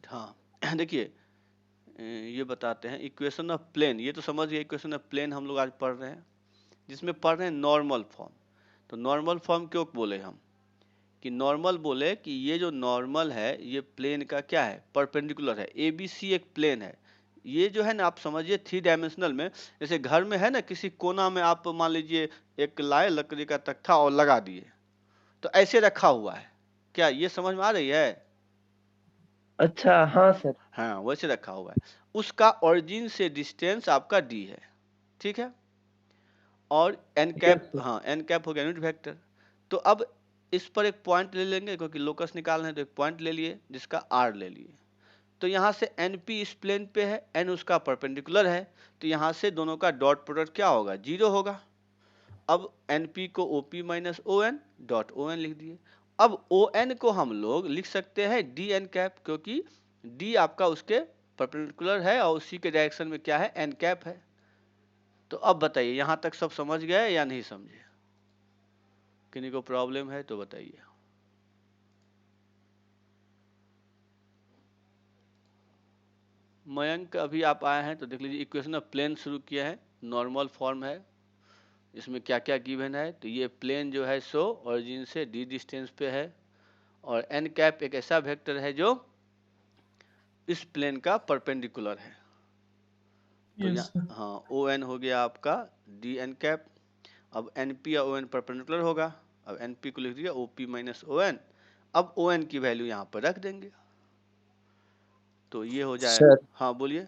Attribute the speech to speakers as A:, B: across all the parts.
A: हाँ देखिए ये बताते हैं इक्वेशन ऑफ प्लेन, ये तो समझ गए इक्वेशन ऑफ प्लेन हम लोग आज पढ़ रहे हैं, जिसमें पढ़ रहे हैं नॉर्मल फॉर्म। तो नॉर्मल फॉर्म क्यों बोले हम कि नॉर्मल बोले कि ये जो नॉर्मल है ये प्लेन का क्या है, परपेंडिकुलर है। एबीसी एक प्लेन है। ये जो है ना आप समझिए 3 डायमेंशनल में, जैसे घर में है ना किसी कोना में आप मान लीजिए एक लाए लकड़ी का तख्ता और लगा दिए, तो ऐसे रखा हुआ है, क्या ये समझ में आ रही है?
B: अच्छा हाँ सर।
A: हाँ वैसे रखा हुआ है। उसका ओरिजिन से डिस्टेंस आपका डी है, ठीक है। और एन
B: यस
A: कैप,
B: सर।
A: हाँ एन कैप हो गया यूनिट वेक्टर। तो अब इस पर एक पॉइंट ले लेंगे क्योंकि लोकस निकालना है, तो एक पॉइंट ले लिए जिसका आर ले लिए। तो यहाँ से एन पी इस प्लेन पे है, एन उसका परपेंडिकुलर है, तो यहाँ से दोनों का डॉट प्रोडक्ट क्या होगा, जीरो होगा। अब एन पी को O P minus O N dot O N लिख दिए। अब ओ एन को हम लोग लिख सकते हैं डी एन कैप, क्योंकि डी आपका उसके परपेंडिकुलर है और उसी के डायरेक्शन में क्या है, एन कैप है। तो अब बताइए यहाँ तक सब समझ गए या नहीं समझे? किन्हीं को प्रॉब्लम है तो बताइए। मयंक अभी आप आए हैं तो देख लीजिए इक्वेशन ऑफ प्लेन शुरू किया है, नॉर्मल फॉर्म है, इसमें क्या क्या गिवन है। तो ये प्लेन जो है सो ओरिजिन से डी डिस्टेंस पे है, और एन कैप एक ऐसा वेक्टर है जो इस प्लेन का परपेंडिकुलर है। तो
B: यस
A: यहाँ
B: सर।
A: हाँ ओ एन हो गया आपका डी एन कैप। अब एन पी या ओ एन परपेंडिकुलर होगा, अब एन पी को लिख दिया O P minus O N. अब ओ एन की वैल्यू यहाँ पर रख देंगे, तो ये हो जाएगा।
C: सर
A: हाँ बोलिए।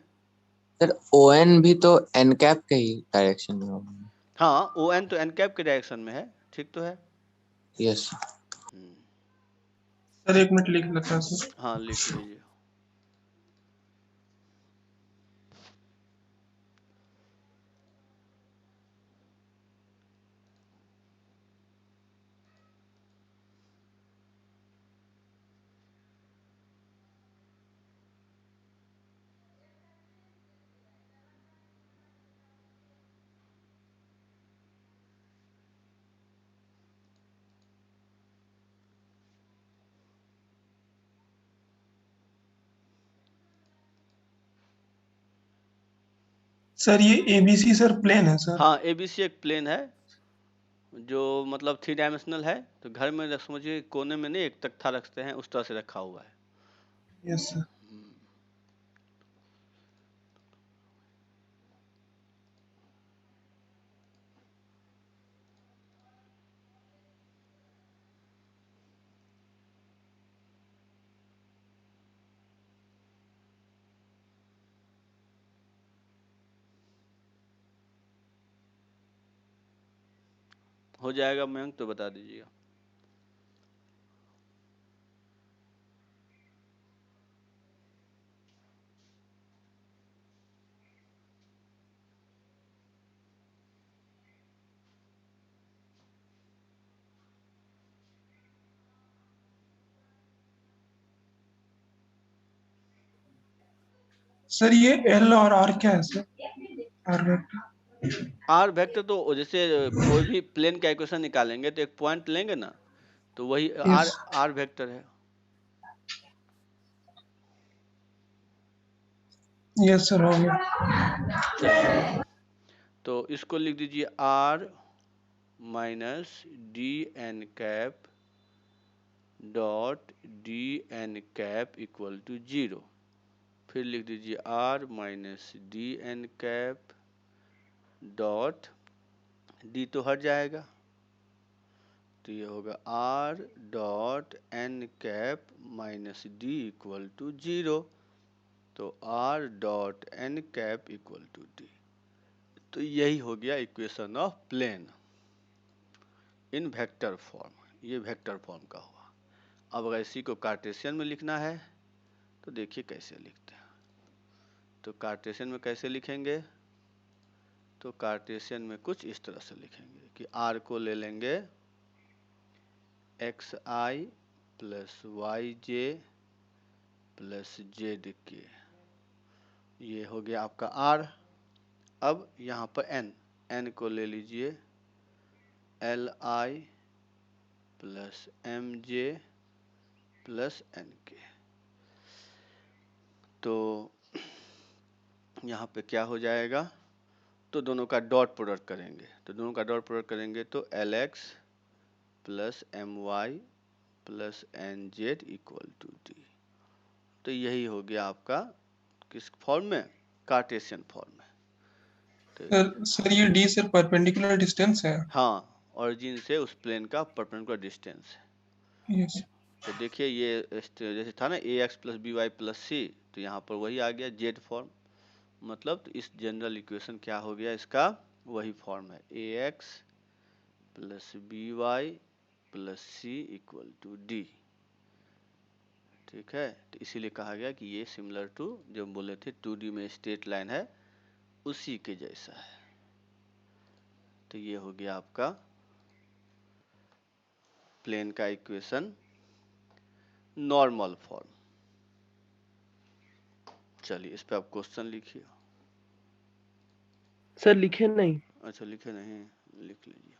C: सर ओ एन भी तो एन कैप के ही डायरेक्शन में होगा।
A: हाँ ओ एन तो एन कैप के डायरेक्शन में है, ठीक तो है।
C: यस।
A: हम्म,
B: सर एक मिनट लिख लेता हूँ सर।
A: हाँ लिख लीजिए।
B: सर ये एबीसी सर प्लेन है सर।
A: हाँ एबीसी एक प्लेन है जो मतलब 3 डायमेंशनल है। तो घर में समझिए कोने में नहीं एक तख्ता रखते हैं, उस तरह से रखा हुआ है।
B: Yes sir.
A: हो जाएगा मयंक तो बता दीजिएगा।
B: सर ये एल और आर क्या है sir? R vector.
A: R vector तो जैसे कोई भी प्लेन का इक्वेशन निकालेंगे तो एक पॉइंट लेंगे ना, तो वही
B: यस।
A: आर आर वेक्टर है।
B: यस सर हो गया।
A: चलिए तो इसको लिख दीजिए R minus D N cap dot D N cap equal to zero. फिर लिख दीजिए R minus D N cap dot D तो हट जाएगा, तो ये होगा R dot N cap minus D equal to zero. तो R dot N cap equal to D. तो यही हो गया equation of plane in vector form. ये वेक्टर फॉर्म का हुआ। अब अगर इसी को कार्टेशियन में लिखना है तो देखिए कैसे लिखते हैं। तो कार्टेशियन में कैसे लिखेंगे, तो कार्टेशियन में कुछ इस तरह से लिखेंगे कि आर को ले लेंगे x I plus Y J plus Z के, ये हो गया आपका आर। अब यहाँ पर एन, एन को ले लीजिए L I plus M J plus N K. तो यहाँ पे क्या हो जाएगा, तो दोनों का डॉट प्रोडक्ट करेंगे, तो दोनों का डॉट प्रोडक्ट करेंगे तो Lx plus My plus NZ equal to D। तो यही हो गया आपका किस फॉर्म में, कार्टेशियन फॉर्म में।
B: सर ये डी सर परपेंडिकुलर डिस्टेंस है।
A: हाँ, ओरिजिन से उस प्लेन का परपेंडिकुलर डिस्टेंस है।
B: यस।
A: तो देखिए ये जैसे था ना ax plus B Y plus C, तो यहाँ पर वही आ गया जेड फॉर्म, मतलब तो इस जनरल इक्वेशन क्या हो गया, इसका वही फॉर्म है ax plus B Y plus C equal to D. ठीक है, तो इसीलिए कहा गया कि ये सिमिलर टू जो बोले थे 2D में स्ट्रेट लाइन है उसी के जैसा है। तो ये हो गया आपका प्लेन का इक्वेशन नॉर्मल फॉर्म। चलिए इस पे आप क्वेश्चन लिखिए।
D: सर लिखे नहीं।
A: अच्छा लिखे नहीं, लिख लीजिए।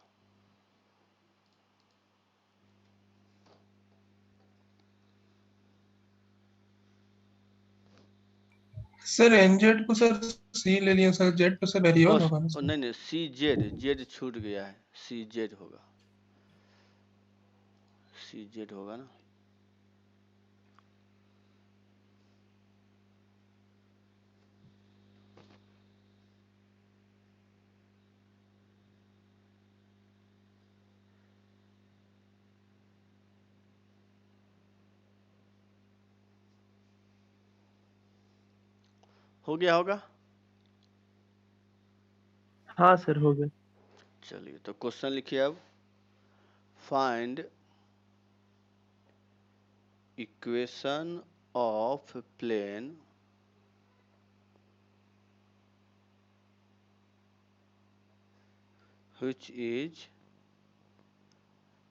B: सर एनजेड को सर सी ले लिया सर, जेड तो सर वेरिएबल होगा ना सर।
A: नहीं नहीं, सी जेड, जेड छूट गया है, सी जेड होगा, सी जेड होगा ना। हो गया होगा।
D: हाँ सर हो गया।
A: चलिए तो क्वेश्चन लिखिए अब, find equation of plane which is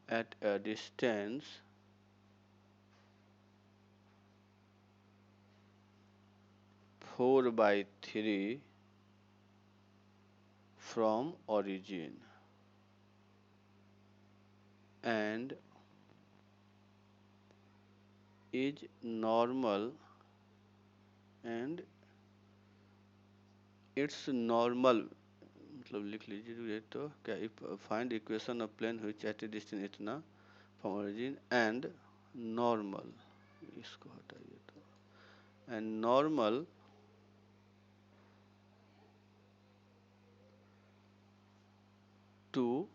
A: at a distance 4/3 from origin and is normal and its normal, मतलब लिख लीजिए तो क्या, find equation of plane which at a distance इतना from origin and normal, इसको हटाइए तो, and normal to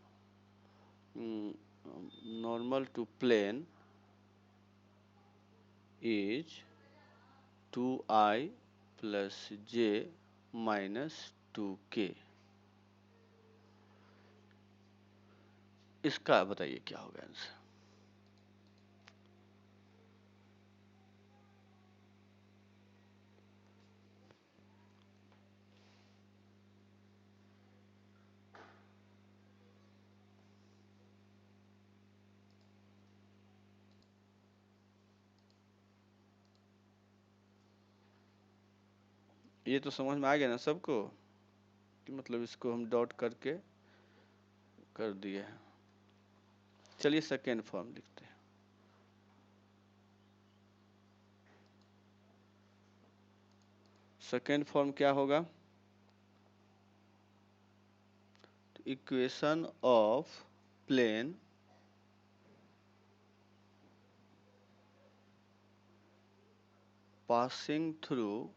A: normal to plane is 2i plus j minus 2k। इसका बताइए क्या होगा आंसर। ये तो समझ में आ गया ना सबको, कि मतलब इसको हम डॉट करके कर दिए हैं। चलिए सेकेंड फॉर्म लिखते हैं। सेकेंड फॉर्म क्या होगा, equation of plane passing through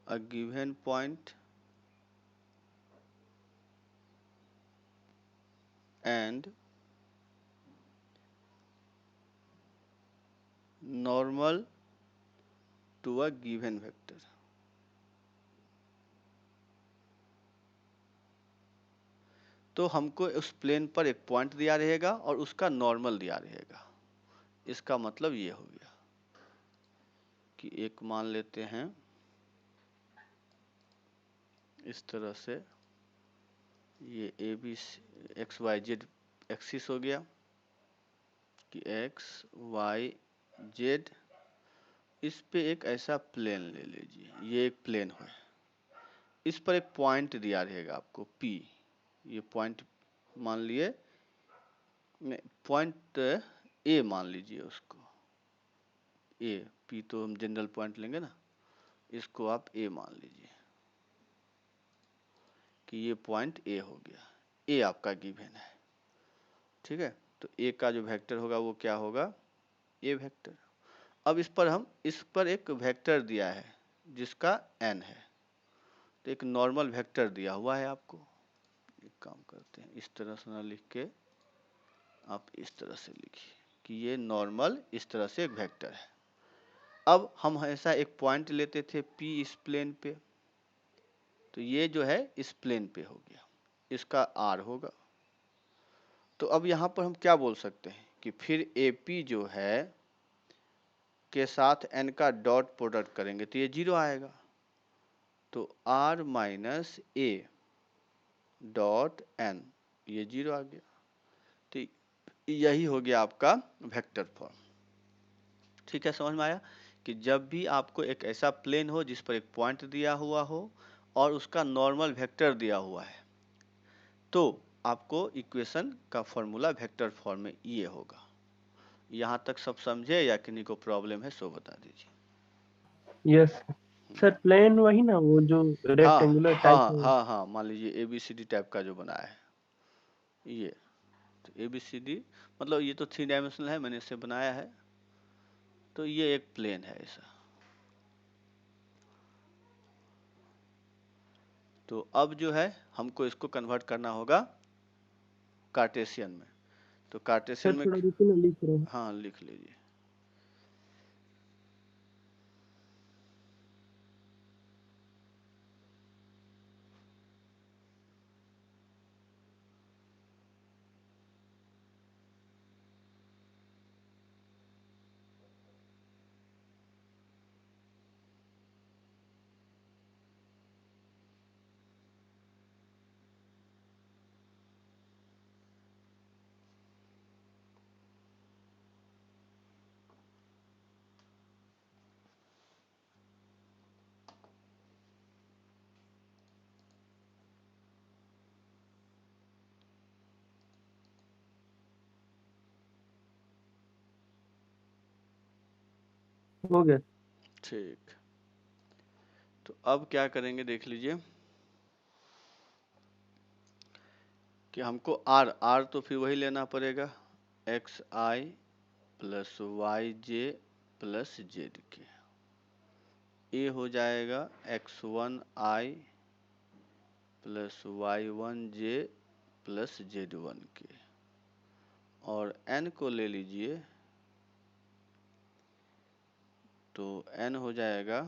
A: a given point and normal to a given vector। तो हमको उस प्लेन पर एक पॉइंट दिया रहेगा और उसका नॉर्मल दिया रहेगा। इसका मतलब ये हो गया कि एक मान लेते हैं इस तरह से, ये A B X Y Z axis हो गया कि एक्स वाई जेड, इस पे एक ऐसा प्लेन ले लीजिए, ये एक प्लेन है, इस पर एक पॉइंट दिया रहेगा आपको P, ये पॉइंट मान लिए, पॉइंट ए मान लीजिए उसको, ए, पी तो हम जनरल पॉइंट लेंगे ना, इसको आप ए मान लीजिए कि ये पॉइंट ए हो गया, ए आपका गिवन है, ठीक है। तो ए का जो वेक्टर होगा वो क्या होगा, ए वेक्टर। अब इस पर एक वेक्टर दिया है जिसका n है, तो एक नॉर्मल वेक्टर दिया हुआ है आपको। एक काम करते हैं, इस तरह से ना लिख के आप इस तरह से लिखिए कि ये नॉर्मल इस तरह से एक वेक्टर है। अब हम ऐसा एक पॉइंट लेते थे P इस प्लेन पे, तो ये जो है इस प्लेन पे हो गया, इसका r होगा। तो अब यहाँ पर हम क्या बोल सकते हैं कि फिर AP जो है के साथ n का डॉट प्रोडक्ट करेंगे तो ये 0 आएगा, तो r minus A dot n, ये 0 आ गया। तो यही हो गया आपका वेक्टर फॉर्म। ठीक है, समझ में आया कि जब भी आपको एक ऐसा प्लेन हो जिस पर एक पॉइंट दिया हुआ हो और उसका नॉर्मल वेक्टर दिया हुआ है, तो आपको इक्वेशन का फॉर्मूला वेक्टर फॉर्म में ये होगा। यहाँ तक सब समझे या किन्हीं को प्रॉब्लम है सो बता दीजिए।
D: यस सर, प्लेन वही ना, वो जो रेक्टेंगुलर टाइप है।
A: हाँ, मान लीजिए ABCD टाइप का जो बना है ये, तो ABCD मतलब ये तो 3 डायमेंशनल है, मैंने इसे बनाया है, तो ये एक प्लेन है ऐसा। तो अब जो है हमको इसको कन्वर्ट करना होगा कार्टेशियन में, तो कार्टेशियन
D: सर
A: में
D: थोड़ा रुकिए ना, लिख रहे हैं।
A: हाँ लिख लीजिए।
D: हो गया।
A: ठीक, तो अब क्या करेंगे देख लीजिए कि हमको r तो फिर वही लेना पड़ेगा, xi plus Y J plus Z के, ए हो जाएगा x1i plus y1j plus z1 के, और n को ले लीजिए तो n हो जाएगा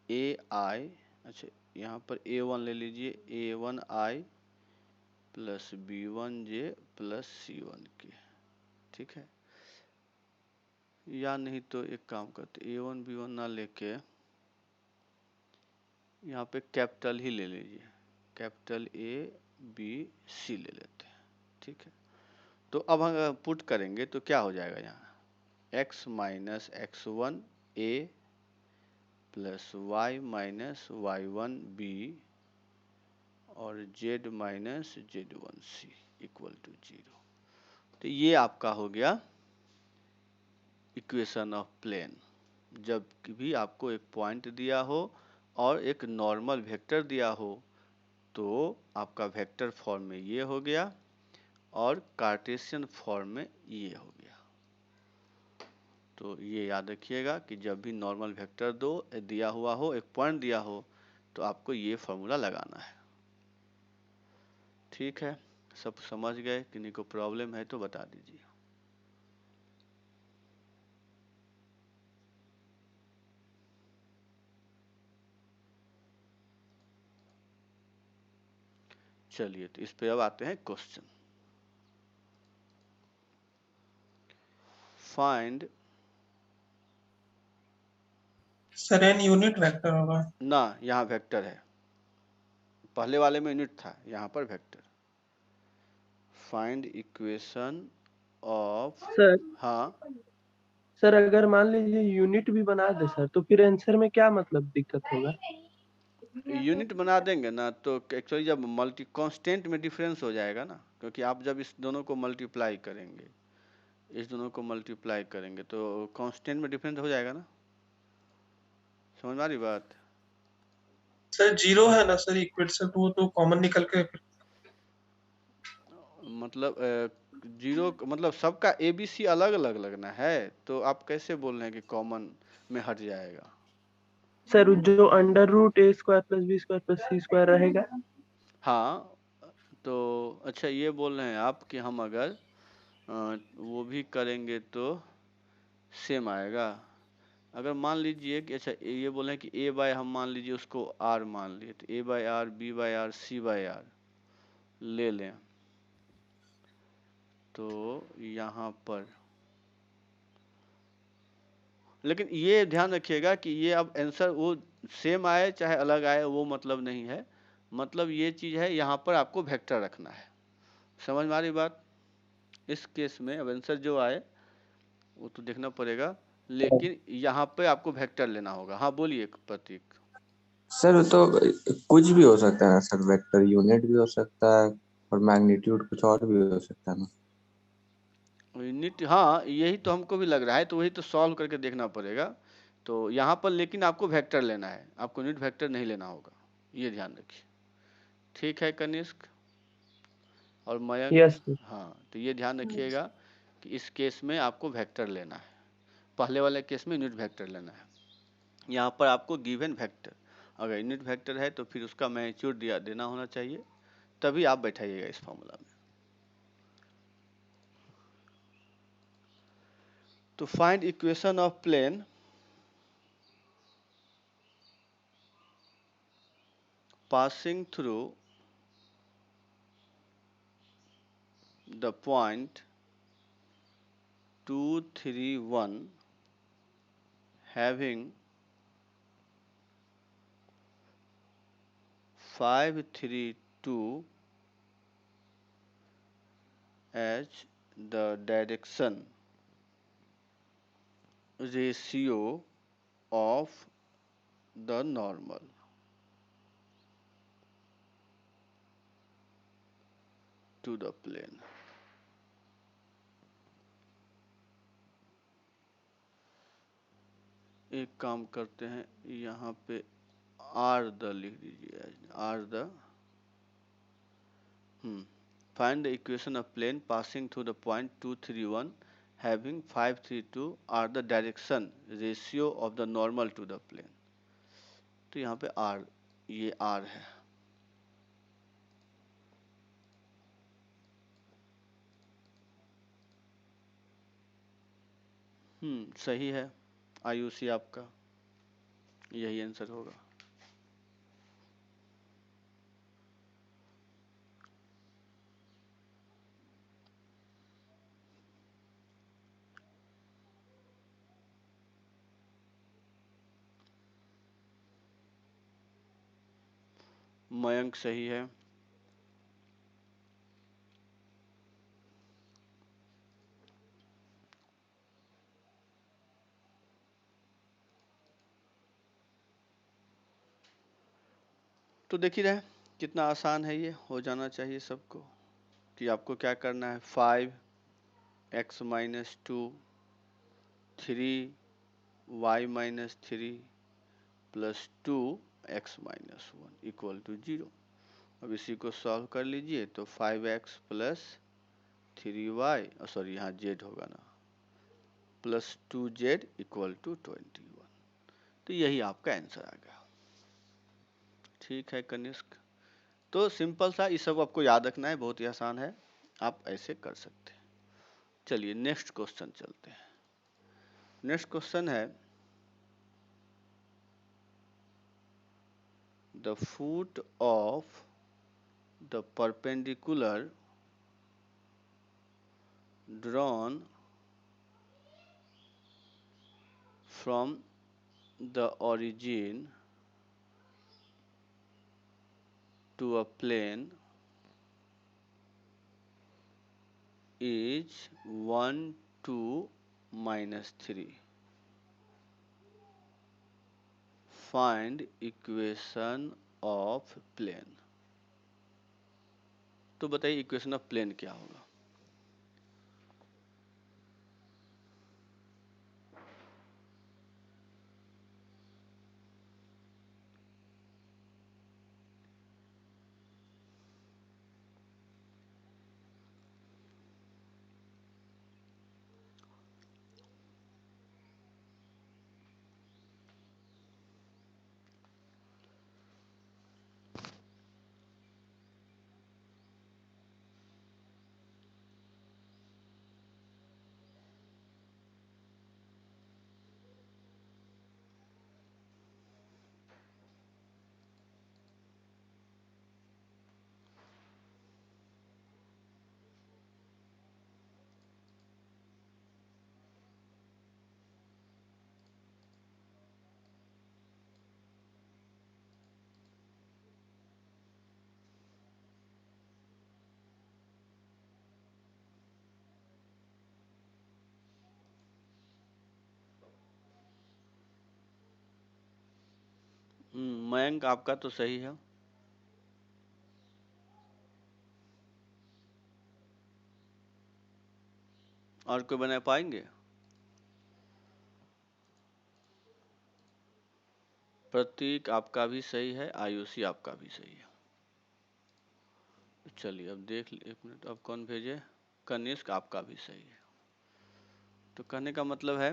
A: ai, अच्छा यहाँ पर a1 ले लीजिए, a1i plus b1j plus c1 के, ठीक है। या नहीं तो एक काम करते, a1 b1 ना लेके यहाँ पे कैपिटल ही ले लीजिए, कैपिटल A B C ले लेते हैं, ठीक है। तो अब हम पुट करेंगे तो क्या हो जाएगा, यहाँ x minus x1 A plus y minus y1 B और z minus z1 C equal to 0। तो ये आपका हो गया इक्वेशन ऑफ प्लेन। जब भी आपको एक पॉइंट दिया हो और एक नॉर्मल वेक्टर दिया हो तो आपका वेक्टर फॉर्म में ये हो गया और कार्टेशियन फॉर्म में ये हो गया। तो ये याद रखिएगा कि जब भी नॉर्मल वेक्टर दिया हुआ हो, एक पॉइंट दिया हो, तो आपको ये फॉर्मूला लगाना है। ठीक है, सब समझ गए? किन्हीं को प्रॉब्लम है तो बता दीजिए। चलिए, तो इस पे अब आते हैं question. Find,
B: sir N unit vector होगा
A: ना यहाँ वेक्टर है, पहले वाले में यूनिट था, यहाँ पर vector. Find equation of,
D: sir
A: हाँ
D: सर अगर मान लीजिए यूनिट भी बना दे सर, तो फिर आंसर में क्या मतलब दिक्कत होगा?
A: यूनिट बना देंगे ना तो एक्चुअली जब मल्टी कांस्टेंट में डिफरेंस हो जाएगा ना, क्योंकि आप जब इस दोनों को मल्टीप्लाई करेंगे, इस दोनों को मल्टीप्लाई करेंगे तो कांस्टेंट में डिफरेंस हो जाएगा ना, समझ में आ रही बात?
B: सर जीरो है ना सर इक्वेशन, तो वो तो कॉमन निकल के
A: मतलब जीरो मतलब सबका ABC अलग अलग लगना है, तो आप कैसे बोल रहे हैं कि कॉमन में हट जाएगा?
D: सर जो under root A square plus B square plus C square रहेगा।
A: हाँ, तो अच्छा ये बोल रहे हैं आप कि हम अगर वो भी करेंगे तो सेम आएगा। अगर मान लीजिए कि अच्छा ये बोल रहे हैं कि ए बाय हम मान लीजिए उसको आर मान लिए, तो A by R, B by R, C by R ले लें, तो यहाँ पर लेकिन ये ध्यान रखिएगा कि ये अब आंसर वो सेम आए चाहे अलग आए वो मतलब नहीं है, मतलब ये चीज़ है यहाँ पर आपको वेक्टर रखना है। समझ में आ रही बात? इस केस में अब आंसर जो आए वो तो देखना पड़ेगा, लेकिन यहाँ पे आपको वेक्टर लेना होगा। हाँ बोलिए प्रतीक।
C: सर तो कुछ भी हो सकता है ना सर, वेक्टर यूनिट भी हो सकता है और मैग्नीट्यूड कुछ और भी हो सकता है ना।
A: यूनिट, हाँ यही तो हमको भी लग रहा है, तो वही तो सॉल्व करके देखना पड़ेगा। तो यहाँ पर लेकिन आपको वेक्टर लेना है, आपको यूनिट वेक्टर नहीं लेना होगा, ये ध्यान रखिए। ठीक है कनिष्क और मयंक?
D: Yes sir.
A: हाँ, तो ये ध्यान रखिएगा कि इस केस में आपको वेक्टर लेना है, पहले वाले केस में यूनिट वेक्टर लेना है। यहाँ पर आपको गिवन वेक्टर, अगर यूनिट वेक्टर है तो फिर उसका मैग्नीट्यूड देना होना चाहिए, तभी आप बैठाइएगा इस फॉर्मूला में। तो find equation of plane passing through the point 2, 3, 1 having 5, 3, 2 as the direction ratio of the normal to the plane। एक काम करते हैं, यहाँ पे आर द लिख दीजिए, R the find the equation of plane passing through the point 2, 3, 1 having 5, 3, 2 are the direction ratio of the normal to the plane। तो यहाँ पे आर, ये आर है। सही है, आयुषी आपका यही आंसर होगा। मयंक सही है। तो देख ही रहे कितना आसान है, ये हो जाना चाहिए सबको। कि आपको क्या करना है, 5x minus 2, 3y-3 plus 2x minus 1 equal to 0। अब इसी को सॉल्व कर लीजिए, तो 5x प्लस 3y, सॉरी यहाँ z होगा ना, प्लस 2z इक्वल टू 21। तो यही आपका आंसर आ गया। ठीक है कनिष्क, तो सिंपल सा, इस सब आपको याद रखना है, बहुत ही आसान है, आप ऐसे कर सकते हैं। चलिए नेक्स्ट क्वेश्चन चलते हैं। नेक्स्ट क्वेश्चन है, the foot of the perpendicular drawn from the origin to a plane is 1, 2, -3। Find equation of plane। तो बताइए इक्वेशन ऑफ प्लेन क्या होगा? मयंक आपका तो सही है। और कोई बना पाएंगे? प्रतीक आपका भी सही है, आयुषी आपका भी सही है। चलिए अब देख ले, 1 मिनट, अब कौन भेजे? कनिष्क आपका भी सही है। तो कहने का मतलब है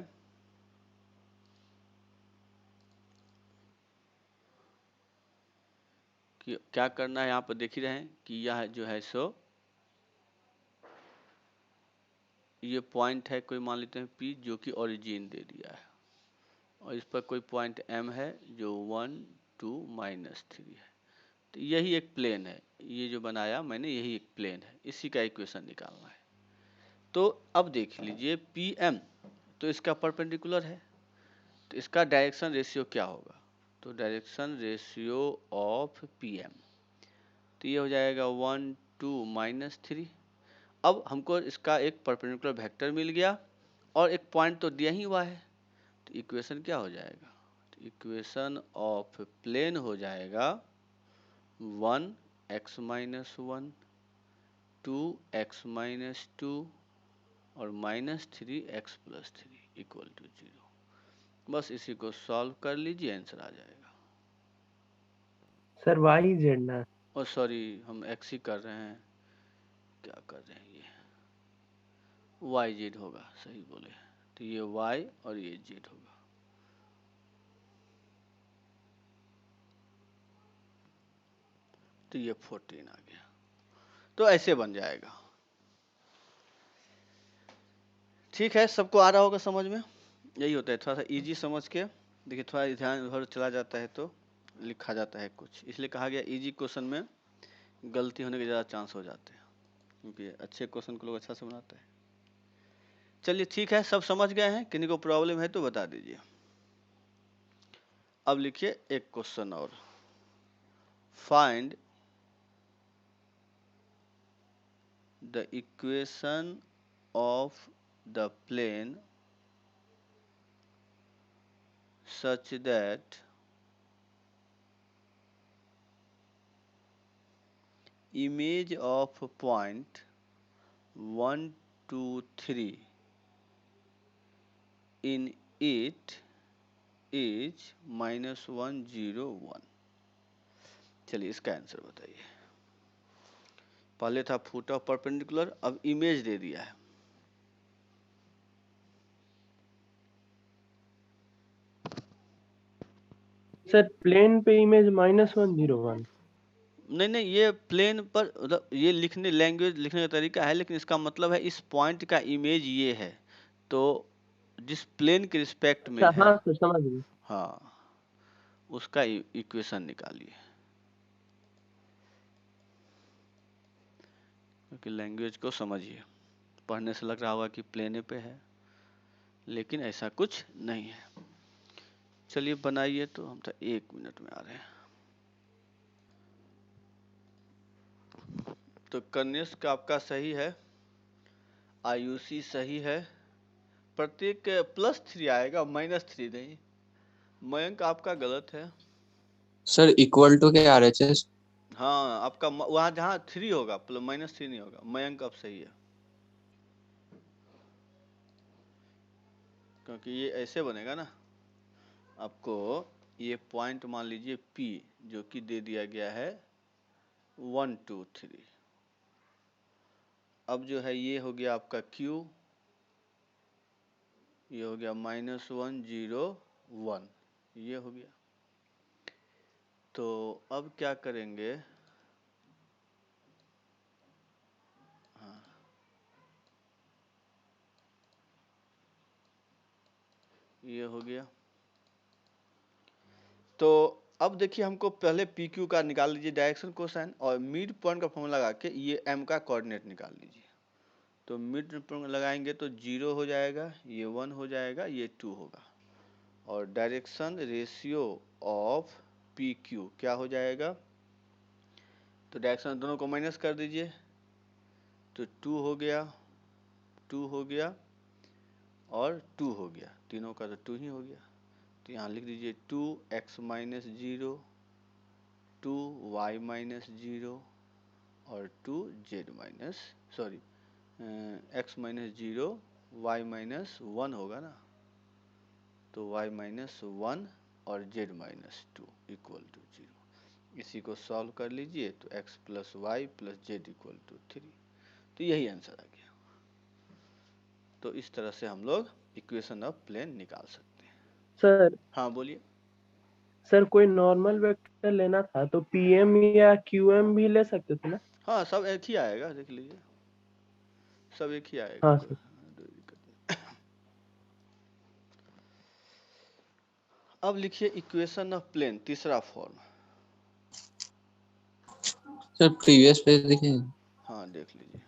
A: कि क्या करना है, यहाँ पर देख ही रहे हैं कि यह जो है सो ये पॉइंट है, कोई मान लेते हैं P जो कि ओरिजिन दे दिया है, और इस पर कोई पॉइंट M है जो 1 2 -3 है। तो यही एक प्लेन है, ये जो बनाया मैंने यही एक प्लेन है, इसी का इक्वेशन निकालना है। तो अब देख लीजिए PM तो इसका परपेंडिकुलर है, तो इसका डायरेक्शन रेशियो क्या होगा? तो डायरेक्शन रेशियो ऑफ PM तो ये हो जाएगा 1 2 -3। अब हमको इसका एक परपेंडिकुलर वेक्टर मिल गया और एक पॉइंट तो दिया ही हुआ है, तो इक्वेशन क्या हो जाएगा? तो इक्वेशन ऑफ प्लेन हो जाएगा 1x - 1 2x - 2 और -3x + 3 = 0। बस इसी को सॉल्व कर लीजिए, आंसर आ जाएगा।
D: सर वाई जेड ना?
A: और सॉरी, हम x ही कर रहे हैं, क्या कर रहे हैं, ये वाई जेड होगा, सही बोले। तो ये y और ये z होगा। तो ये 14 आ गया। तो ऐसे बन जाएगा। ठीक है, सबको आ रहा होगा समझ में? यही होता है, थोड़ा सा इजी समझ के देखिए, थोड़ा ध्यान उधर चला जाता है तो लिखा जाता है कुछ, इसलिए कहा गया इजी क्वेश्चन में गलती होने के ज़्यादा चांस हो जाते हैं, क्योंकि अच्छे क्वेश्चन को लोग अच्छा से बनाते हैं। चलिए ठीक है, सब समझ गए हैं? किन्हीं को प्रॉब्लम है तो बता दीजिए। अब लिखिए एक क्वेश्चन और, find the equation of the plane such that image of point 1 2 3 in it is -1 0 1। चलिए इसका आंसर बताइए। पहले था फुट ऑफ परपेंडिकुलर, अब इमेज दे दिया है।
D: सर प्लेन पे इमेज -1 0 1।
A: नहीं नहीं, ये प्लेन पर मतलब ये लिखने लैंग्वेज लिखने का तरीका है, लेकिन इसका मतलब है इस पॉइंट का इमेज ये है, तो जिस प्लेन के रिस्पेक्ट में
D: अच्छा
A: है,
D: हाँ सर समझ गए।
A: हाँ, उसका इक्वेशन निकालिए। क्योंकि लैंग्वेज को समझिए, पढ़ने से लग रहा होगा कि प्लेने पे है, लेकिन ऐसा कुछ नहीं है। चलिए बनाइए, तो हम तो 1 मिनट में आ रहे हैं। तो कनिष्क आपका सही है, आयुषी सही है, प्रत्येक +3 आएगा, -3 नहीं। मयंक आपका गलत है।
C: सर इक्वल टू के RHS।
A: हाँ, आपका वहाँ जहाँ 3 होगा, -3 नहीं होगा। मयंक अब सही है, क्योंकि ये ऐसे बनेगा ना, आपको ये पॉइंट मान लीजिए P जो कि दे दिया गया है 1 2 3। अब जो है ये हो गया आपका Q, ये हो गया -1 0 1, ये हो गया। तो अब क्या करेंगे, हाँ, ये हो गया। तो अब देखिए, हमको पहले PQ का निकाल लीजिए डायरेक्शन कोसाइन, और मिड पॉइंट का फॉर्मूला लगा के ये M का कोऑर्डिनेट निकाल लीजिए। तो मिड पॉइंट लगाएंगे तो 0 हो जाएगा, ये 1 हो जाएगा, ये 2 होगा, और डायरेक्शन रेशियो ऑफ PQ क्या हो जाएगा? तो डायरेक्शन दोनों को माइनस कर दीजिए, तो 2 हो गया, 2 हो गया और 2 हो गया, तीनों का तो 2 ही हो गया। तो यहाँ लिख दीजिए 2x - 0 2 y माइनस 0 और 2 z minus x minus 0 y minus 1 होगा ना, तो y माइनस 1 और z माइनस 2 इक्वल टू 0। इसी को सॉल्व कर लीजिए तो x plus Y plus Z equal to 3। तो यही आंसर आ गया। तो इस तरह से हम लोग इक्वेशन ऑफ प्लेन निकाल सकते हैं।
D: सर
A: हाँ बोलिए।
D: सर कोई नॉर्मल वेक्टर लेना था तो पीएम या क्यूएम भी ले सकते थे ना?
A: हाँ सब एक ही आएगा, देख लीजिए सब एक ही आएगा।
D: हाँ सर।
A: अब लिखिए इक्वेशन ऑफ प्लेन तीसरा फॉर्म।
C: सर प्रीवियस पेज देखें।
A: हाँ देख लीजिए।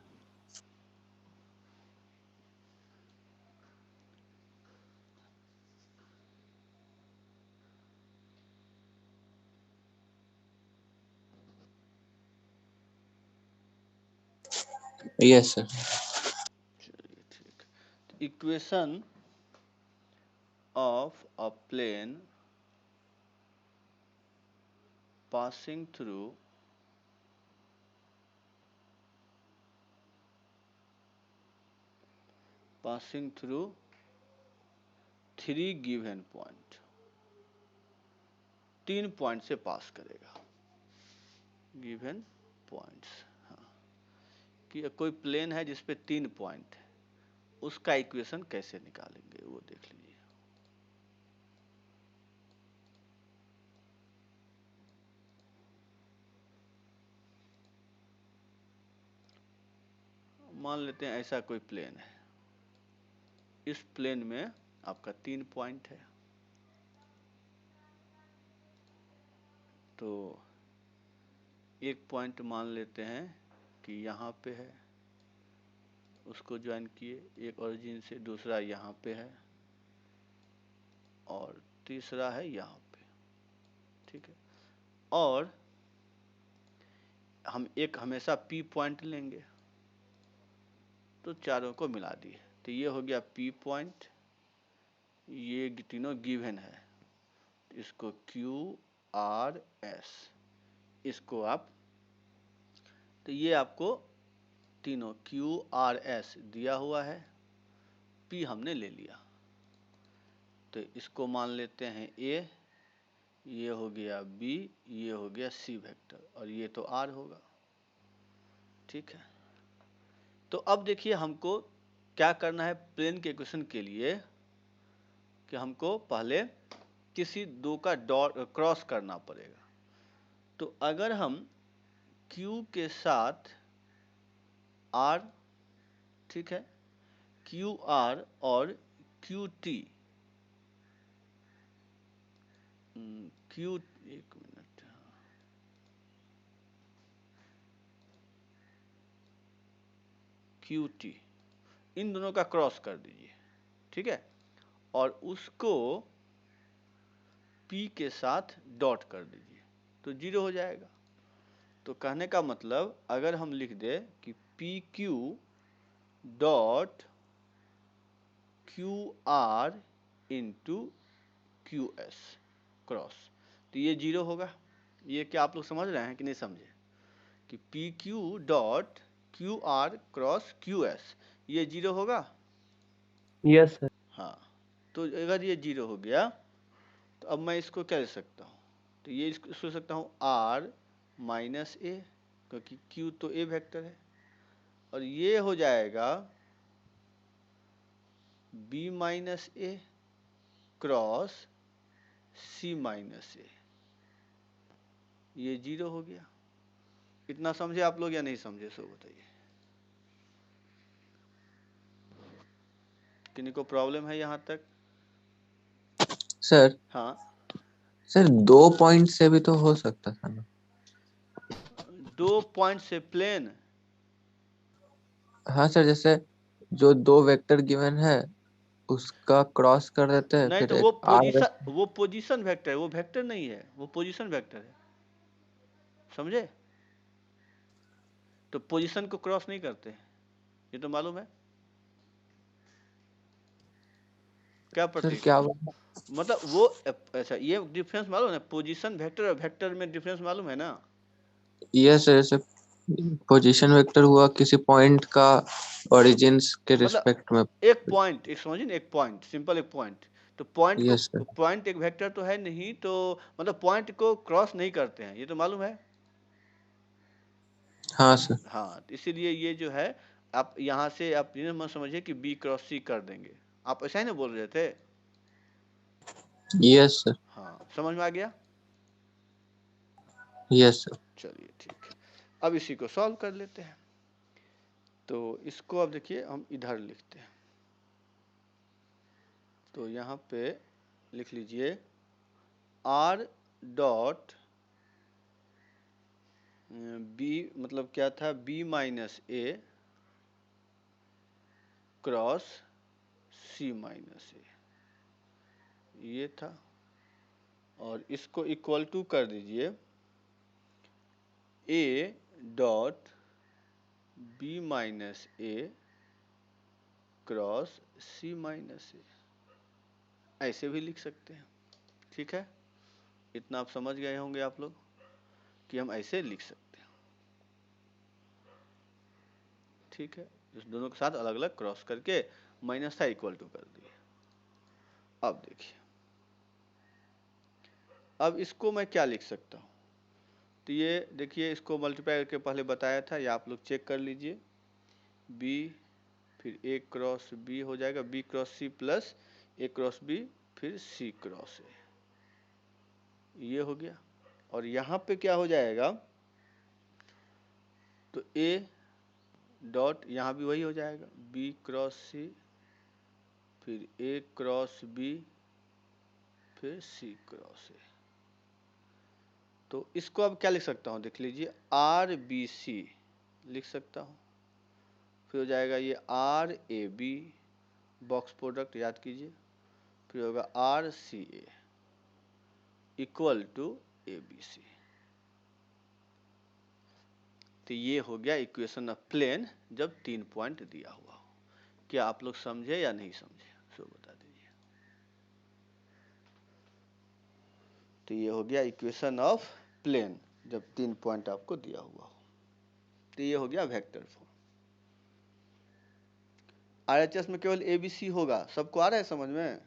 C: Yes sir.
A: चलिए ठीक। Equation of a plane passing through three given point, 3 point से पास करेगा। गिवन पॉइंट्स, हाँ कि कोई प्लेन है जिसपे 3 पॉइंट है, उसका इक्वेशन कैसे निकालेंगे वो देख लीजिए। मान लेते हैं ऐसा कोई प्लेन है, इस प्लेन में आपका 3 पॉइंट है, तो एक पॉइंट मान लेते हैं कि यहाँ पे है, उसको ज्वाइन किए एक ओरिजिन से, दूसरा यहाँ पे है और तीसरा है यहाँ पे, ठीक है। और हम एक हमेशा P पॉइंट लेंगे, तो चारों को मिला दिए, तो ये हो गया P पॉइंट, ये तीनों गिवन है, इसको Q R S, इसको आप, तो ये आपको तीनों Q R S दिया हुआ है, P हमने ले लिया, तो इसको मान लेते हैं A, ये हो गया B, ये हो गया C वेक्टर, और ये तो R होगा, ठीक है। तो अब देखिए हमको क्या करना है प्लेन के इक्वेशन के लिए, कि हमको पहले किसी दो का डॉट क्रॉस करना पड़ेगा। तो अगर हम Q के साथ R, ठीक है, QR और QT, एक मिनट, QT, इन दोनों का क्रॉस कर दीजिए, ठीक है, और उसको P के साथ डॉट कर दीजिए, तो 0 हो जाएगा। तो कहने का मतलब अगर हम लिख दे कि PQ dot QR into QS cross, तो ये 0 होगा। ये क्या आप लोग समझ रहे हैं कि नहीं समझे, कि PQ dot QR cross QS, ये 0 होगा।
D: Yes sir.
A: हाँ, तो अगर ये 0 हो गया तो अब मैं इसको क्या ले सकता हूँ, तो ये इसको ले सकता हूँ R माइनस A, क्योंकि Q तो A वेक्टर है, और ये हो जाएगा B minus A cross C minus A, ये 0 हो गया। इतना समझे आप लोग या नहीं समझे, सो बताइए। किन्हीं को प्रॉब्लम है यहाँ तक?
C: सर
A: हाँ
C: सर 2 पॉइंट से भी तो हो सकता था ना।
A: 2 पॉइंट से प्लेन,
C: हाँ सर, जैसे जो 2 वेक्टर गिवन है उसका क्रॉस कर देते हैं,
A: नहीं
C: फिर
A: तो
C: एक आर।
A: वो पोजीशन वेक्टर है, वो वेक्टर नहीं है, वो पोजीशन वेक्टर है, समझे। तो पोजीशन को क्रॉस नहीं करते, ये तो मालूम है। क्या
C: सर
A: प्रतीक?
C: क्या बोला?
A: मतलब वो अच्छा, ये डिफरेंस मालूम है? पोजीशन वेक्टर और वेक्टर में डिफरेंस मालूम है ना?
C: यस सर, जैसे पोजीशन वेक्टर हुआ किसी पॉइंट का ओरिजिन्स के
A: मतलब
C: रिस्पेक्ट में।
A: एक पॉइंट, एक समझिए ना, एक पॉइंट, सिंपल एक पॉइंट, तो पॉइंट को,
C: यस सर।
A: पॉइंट एक वेक्टर तो है नहीं, तो मतलब पॉइंट को क्रॉस नहीं करते हैं, ये तो मालूम है।
C: हाँ सर।
A: हाँ, तो इसीलिए ये जो है, आप यहाँ से आप ये मत समझिए कि बी क्रॉस सी कर देंगे, आप ऐसा ही ना बोल रहे थे?
C: Yes sir.
A: हाँ, समझ में आ गया?
C: Yes sir.
A: चलिए ठीक है, अब इसी को सॉल्व कर लेते हैं। तो इसको अब देखिए हम इधर लिखते हैं, तो यहाँ पे लिख लीजिए आर डॉट बी, मतलब क्या था, B minus A cross C minus A, ये था। और इसको इक्वल टू कर दीजिए A dot B minus A cross C minus A, ऐसे भी लिख सकते हैं। ठीक है, इतना आप समझ गए होंगे आप लोग कि हम ऐसे लिख सकते हैं। ठीक है, इस दोनों के साथ अलग अलग क्रॉस करके माइनस था इक्वल टू कर दिए। अब देखिए, अब इसको मैं क्या लिख सकता हूँ, तो ये देखिए, इसको मल्टीप्लाई करके पहले बताया था, ये आप लोग चेक कर लीजिए। बी फिर ए क्रॉस बी हो जाएगा, बी क्रॉस सी प्लस ए क्रॉस बी फिर सी क्रॉस ए, ये हो गया। और यहाँ पे क्या हो जाएगा, तो ए डॉट यहाँ भी वही हो जाएगा, बी क्रॉस सी फिर ए क्रॉस बी फिर सी क्रॉस ए। तो इसको अब क्या लिख सकता हूँ, देख लीजिए, आर बी सी लिख सकता हूँ, फिर हो जाएगा ये R A B, box product याद कीजिए, फिर होगा R C A equal to A B C. तो ये हो गया इक्वेशन ऑफ प्लेन जब 3 पॉइंट दिया हुआ हो। क्या आप लोग समझे या नहीं समझे, सो बता दीजिए। तो ये हो गया इक्वेशन ऑफ प्लेन जब 3 पॉइंट आपको दिया हुआ हो। तो ये हो गया वेक्टर फॉर्म। आरएचएस में केवल एबीसी होगा, सबको आ रहा है समझ में?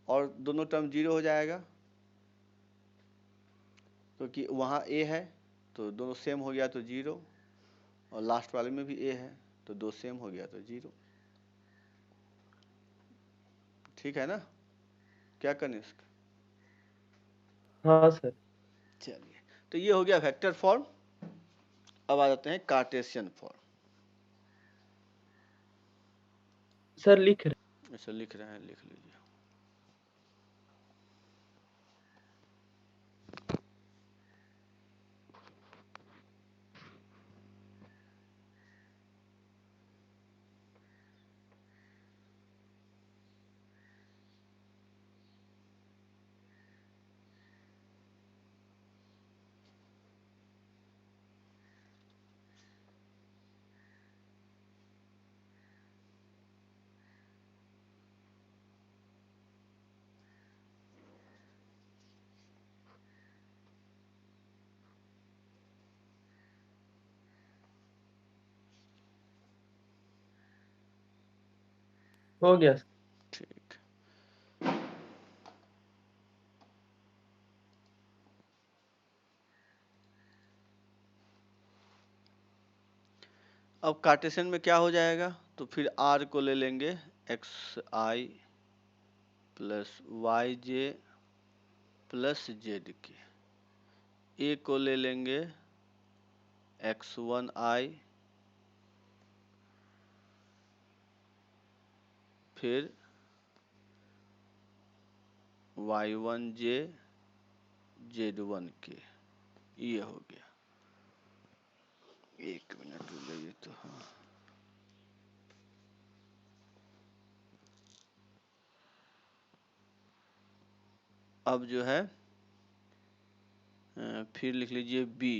A: और दोनों टर्म 0 हो जाएगा, क्योंकि तो वहाँ ए है तो दोनों सेम हो गया तो 0, और लास्ट वाले में भी ए है तो 2 सेम हो गया तो 0। ठीक है ना? क्या कनिष्क?
D: हाँ सर।
A: चलिए, तो ये हो गया वेक्टर फॉर्म। अब आ जाते हैं कार्टेशियन फॉर्म।
D: सर लिख रहे।
A: अच्छा, लिख रहे हैं, लिख लीजिए।
D: हो गया सर।
A: ठीक, अब कार्टेशियन में क्या हो जाएगा, तो फिर आर को ले लेंगे x I plus Y J plus Z के, ए को ले लेंगे x1 आई फिर y1 जे z1 के, ये हो गया। एक मिनट रुक जाइए तो, हाँ, अब जो है फिर लिख लीजिए b,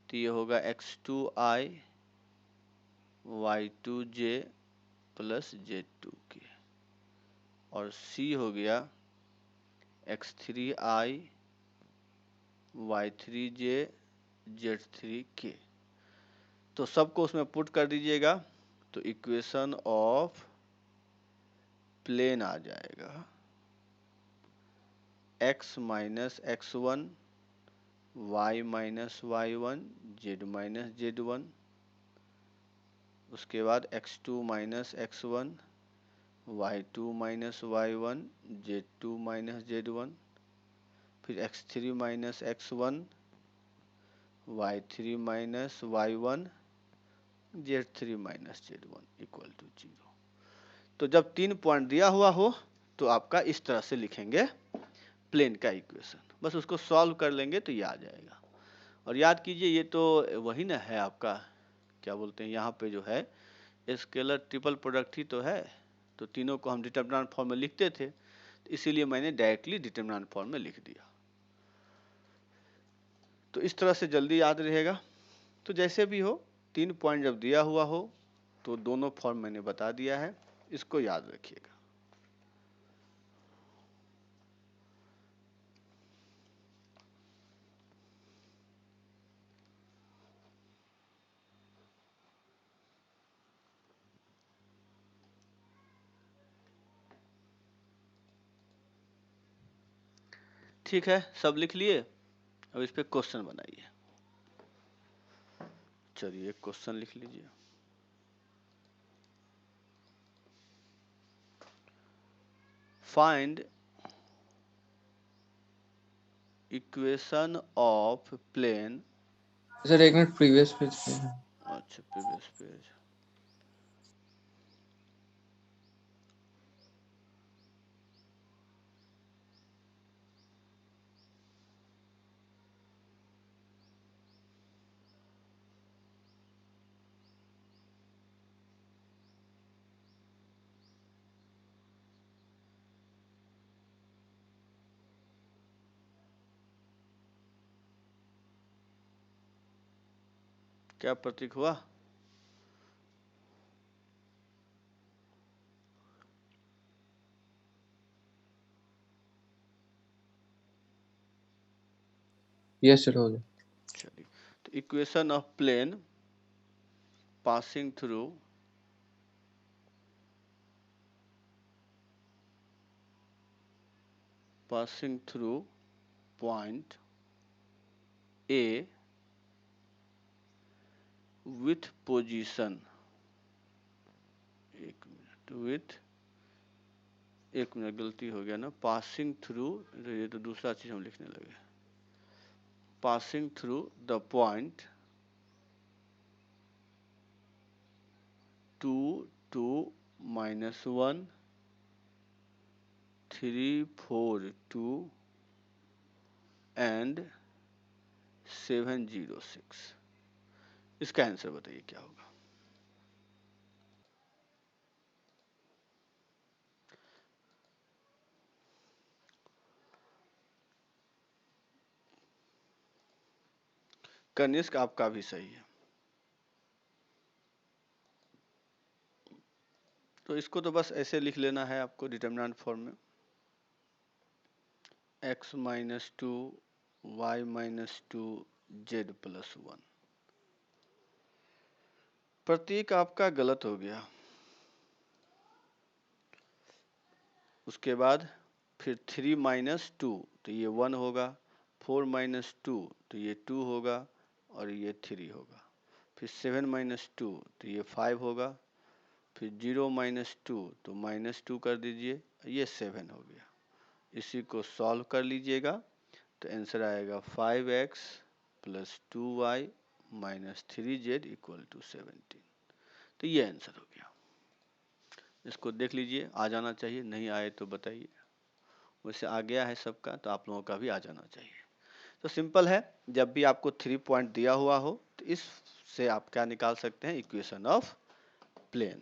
A: तो ये होगा x2 आई y2 जे प्लस z2 के, और c हो गया x3i y3j z3k। तो सबको उसमें पुट कर दीजिएगा तो इक्वेशन ऑफ प्लेन आ जाएगा x minus x1 y minus y1 z minus z1, उसके बाद x2 minus x1 y2 minus y1 z2 minus z1, फिर x3 minus x1 y3 minus y1 z3 minus z1 equal to 0। तो जब 3 point दिया हुआ हो तो आपका इस तरह से लिखेंगे प्लेन का इक्वेशन, बस उसको सॉल्व कर लेंगे तो ये आ जाएगा। और याद कीजिए ये तो वही ना है आपका, क्या बोलते हैं यहाँ पे जो है स्केलर ट्रिपल प्रोडक्ट ही तो है, तो तीनों को हम डिटरमिनेंट फॉर्म में लिखते थे, तो इसीलिए मैंने डायरेक्टली डिटरमिनेंट फॉर्म में लिख दिया। तो इस तरह से जल्दी याद रहेगा। तो जैसे भी हो 3 पॉइंट जब दिया हुआ हो तो दोनों फॉर्म मैंने बता दिया है, इसको याद रखिएगा। ठीक है, सब लिख लिए, अब इस पे क्वेश्चन बनाइए। चलिए एक क्वेश्चन लिख लीजिए। Find equation of plane.
C: Sir एक मिनट प्रीवियस पेज पे।
A: अच्छा प्रीवियस पेज, क्या प्रतीक हुआ?
C: यस सर हो गया।
A: चलिए, तो equation of plane passing through point A with position, एक मिनट गलती हो गया ना, पासिंग थ्रू, ये तो दूसरा चीज हम लिखने लगे। Passing through the point 2 2 -1 3 4 2 and 7 0 6। इसका आंसर बताइए क्या होगा? कनिष्क आपका भी सही है। तो इसको तो बस ऐसे लिख लेना है आपको डिटरमिनेंट फॉर्म में, x minus 2 y minus 2 z plus 1। प्रतीक आपका गलत हो गया। उसके बाद फिर 3 माइनस 2 तो ये 1 होगा, 4 माइनस 2 तो ये 2 होगा और ये 3 होगा, फिर 7 माइनस 2 तो ये 5 होगा, फिर 0 माइनस 2 तो -2 कर दीजिए, ये 7 हो गया। इसी को सॉल्व कर लीजिएगा तो आंसर आएगा 5x plus 2y minus 3z equal to 17। तो ये आंसर हो गया। इसको देख लीजिए, आ जाना चाहिए, नहीं आए तो बताइए। वैसे आ गया है सबका, तो आप लोगों का भी आ जाना चाहिए। तो सिंपल है, जब भी आपको 3 पॉइंट दिया हुआ हो तो इससे आप क्या निकाल सकते हैं? Equation of plane.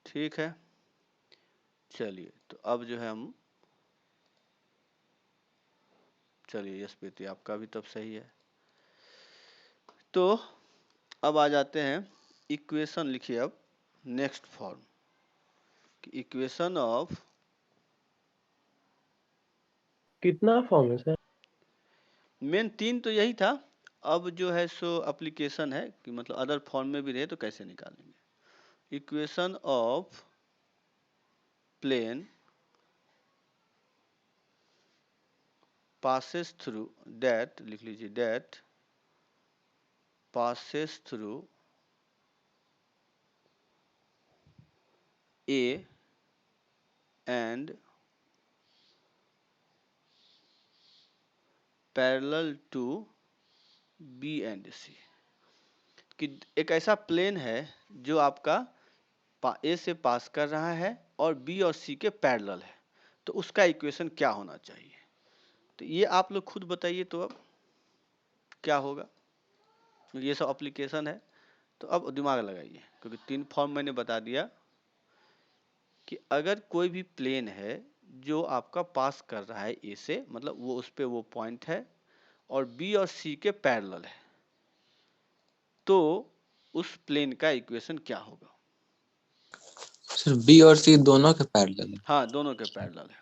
A: ठीक है, चलिए तो अब जो है हम, चलिए यस बेटी आपका भी तब सही है। तो अब आ जाते हैं इक्वेशन लिखिए अब नेक्स्ट फॉर्म कि इक्वेशन ऑफ,
D: कितना फॉर्म है सर?
A: मेन 3 तो यही था, अब जो है सो एप्लीकेशन है कि मतलब अदर फॉर्म में भी रहे तो कैसे निकालेंगे। Equation of plane passes through, that लिख लीजिए, that passes through A and parallel to B and C, कि एक ऐसा प्लेन है जो आपका A से पास कर रहा है और B और C के पैरेलल है, तो उसका इक्वेशन क्या होना चाहिए। तो ये आप लोग खुद बताइए तो अब क्या होगा। ये सब एप्लीकेशन है तो अब दिमाग लगाइए, क्योंकि 3 फॉर्म मैंने बता दिया कि अगर कोई भी प्लेन है जो आपका पास कर रहा है ए से, मतलब वो उस पे वो पॉइंट है और बी और सी के पैरेलल है, तो उस प्लेन का इक्वेशन क्या होगा।
C: सर बी और सी दोनों के पैरेलल है।
A: हाँ, दोनों के पैरेलल है,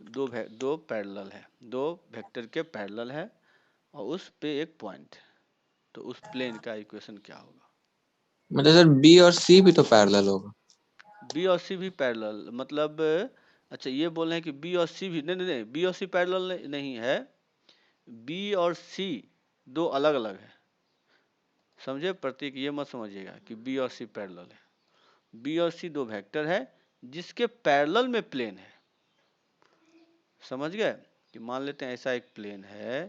A: दो पैरेलल है, दो वेक्टर के पैरेलल है और उस पे एक पॉइंट है, तो उस प्लेन का इक्वेशन क्या होगा।
C: मतलब सर बी और सी भी तो पैरेलल होगा।
A: बी और सी भी पैरेलल मतलब, अच्छा ये बोल रहे हैं कि बी और सी भी, नहीं नहीं नहीं, बी और सी पैरेलल नहीं है, बी और सी दो अलग अलग है, समझे प्रतीक, ये मत समझिएगा कि बी और सी पैरेलल है। बी और सी दो वेक्टर है जिसके पैरेलल में प्लेन है, समझ गए। कि मान लेते हैं ऐसा एक प्लेन है,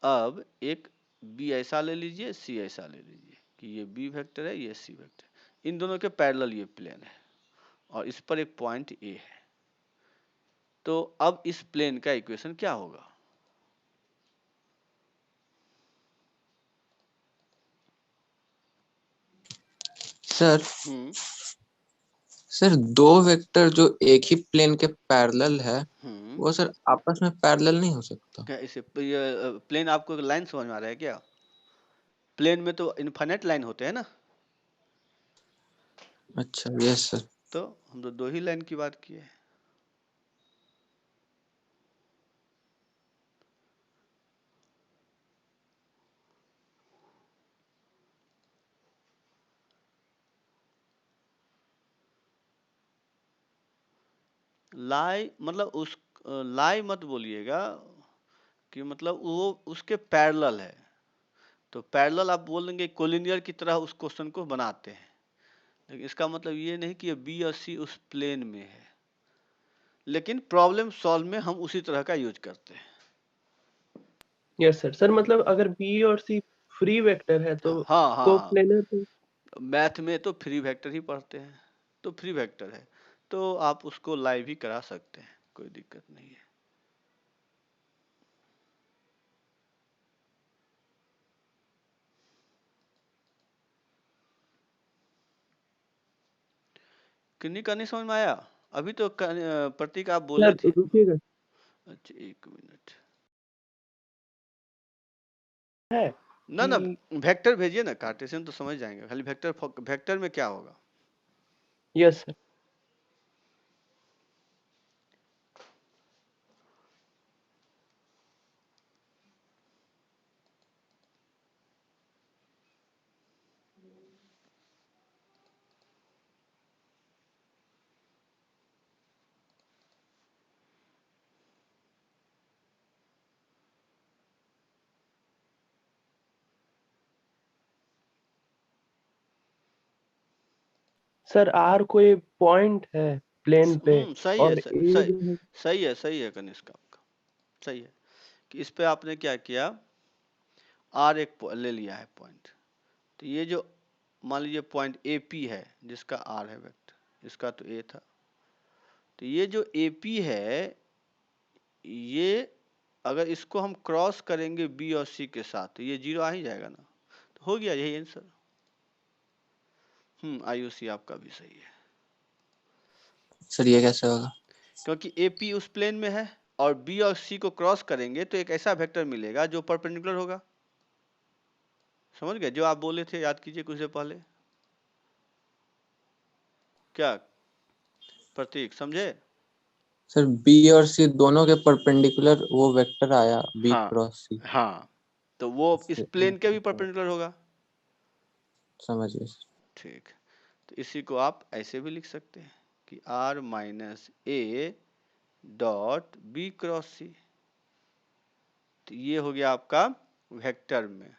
A: अब एक बी ऐसा ले लीजिए, सी ऐसा ले लीजिए कि ये बी वेक्टर है, ये सी वेक्टर, इन दोनों के पैरेलल ये प्लेन है और इस पर एक पॉइंट ए है, तो अब इस प्लेन का इक्वेशन क्या होगा।
C: सर दो वेक्टर जो एक ही प्लेन के पैरेलल है वो सर आपस में पैरेलल नहीं हो सकता।
A: क्या इसे प्लेन आपको लाइन समझ में आ रहा है क्या। प्लेन में तो इनफाइनाइट लाइन होते हैं ना,
C: अच्छा यस सर।
A: तो हम तो दो ही लाइन की बात किए हैं। लाई मतलब उस लाई मत बोलिएगा कि मतलब वो उसके पैरेलल है, तो पैरेलल आप बोलेंगे कोलिनियर की तरह उस क्वेश्चन को बनाते हैं, लेकिन इसका मतलब ये नहीं कि बी और सी उस प्लेन में है, लेकिन प्रॉब्लम सॉल्व में हम उसी तरह का यूज करते हैं।
D: Yes sir. सर मतलब अगर बी और सी फ्री वेक्टर है तो
A: हाँ हाँ हाँ,
D: कोप्लेनर तो
A: मैथ में तो फ्री वेक्टर ही पढ़ते हैं, तो फ्री वेक्टर है तो आप उसको लाइव ही करा सकते हैं, कोई दिक्कत नहीं है। किन्नी का नहीं समझ में आया अभी तो प्रतीक आप बोले थे।
D: रुकिएगा
A: अच्छा एक मिनट,
D: है
A: ना ना
D: कि
A: वेक्टर भेजिए ना, कार्टेशियन तो समझ जाएंगे, खाली वेक्टर, वेक्टर में क्या होगा।
D: Yes sir. सर आर कोई पॉइंट है प्लेन पे
A: सही है,
D: और ए जो है
A: सही है कनिष्क आपका, सही है कि इस पे आपने क्या किया, आर एक ले लिया है पॉइंट, तो ये जो मान लीजिए पॉइंट ए पी है जिसका आर है वेक्टर, इसका तो ए था, तो ये जो ए पी है, ये अगर इसको हम क्रॉस करेंगे बी और सी के साथ तो ये 0 आ ही जाएगा ना, तो हो गया यही आंसर। आयुषी आपका भी सही है,
C: सर ये कैसे होगा।
A: क्योंकि ए पी उस प्लेन में है और बी और सी को क्रॉस करेंगे तो एक ऐसा वेक्टर मिलेगा जो परपेंडिकुलर होगा, समझ गए जो आप बोले थे, याद कीजिए कुछ देर पहले। क्या प्रतीक समझे?
C: सर बी और सी दोनों के परपेंडिकुलर वो वेक्टर आया बी
A: हाँ
C: क्रॉस सी।
A: हाँ, तो वो इस प्लेन के भी परपेंडिकुलर होगा।
C: समझ गए सर।
A: ठीक, तो इसी को आप ऐसे भी लिख सकते हैं कि r minus A dot B cross C. तो ये हो गया आपका वेक्टर में।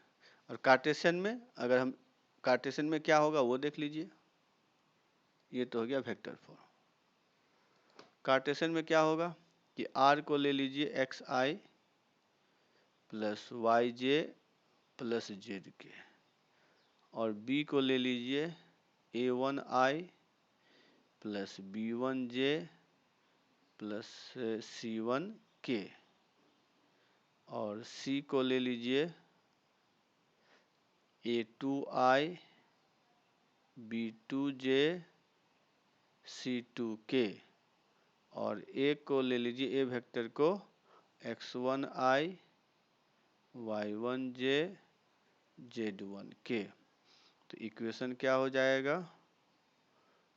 A: और कार्टेशियन में, अगर हम कार्टेशियन में क्या होगा वो देख लीजिए। ये तो हो गया वेक्टर फॉर्म। कार्टेशियन में क्या होगा कि r को ले लीजिए X I plus Y J plus Z K, और b को ले लीजिए A one I plus B one J plus C one K, और c को ले लीजिए A two I B two J C two K, और a को ले लीजिए, a वेक्टर को X one I Y one J Z one K. तो इक्वेशन क्या हो जाएगा?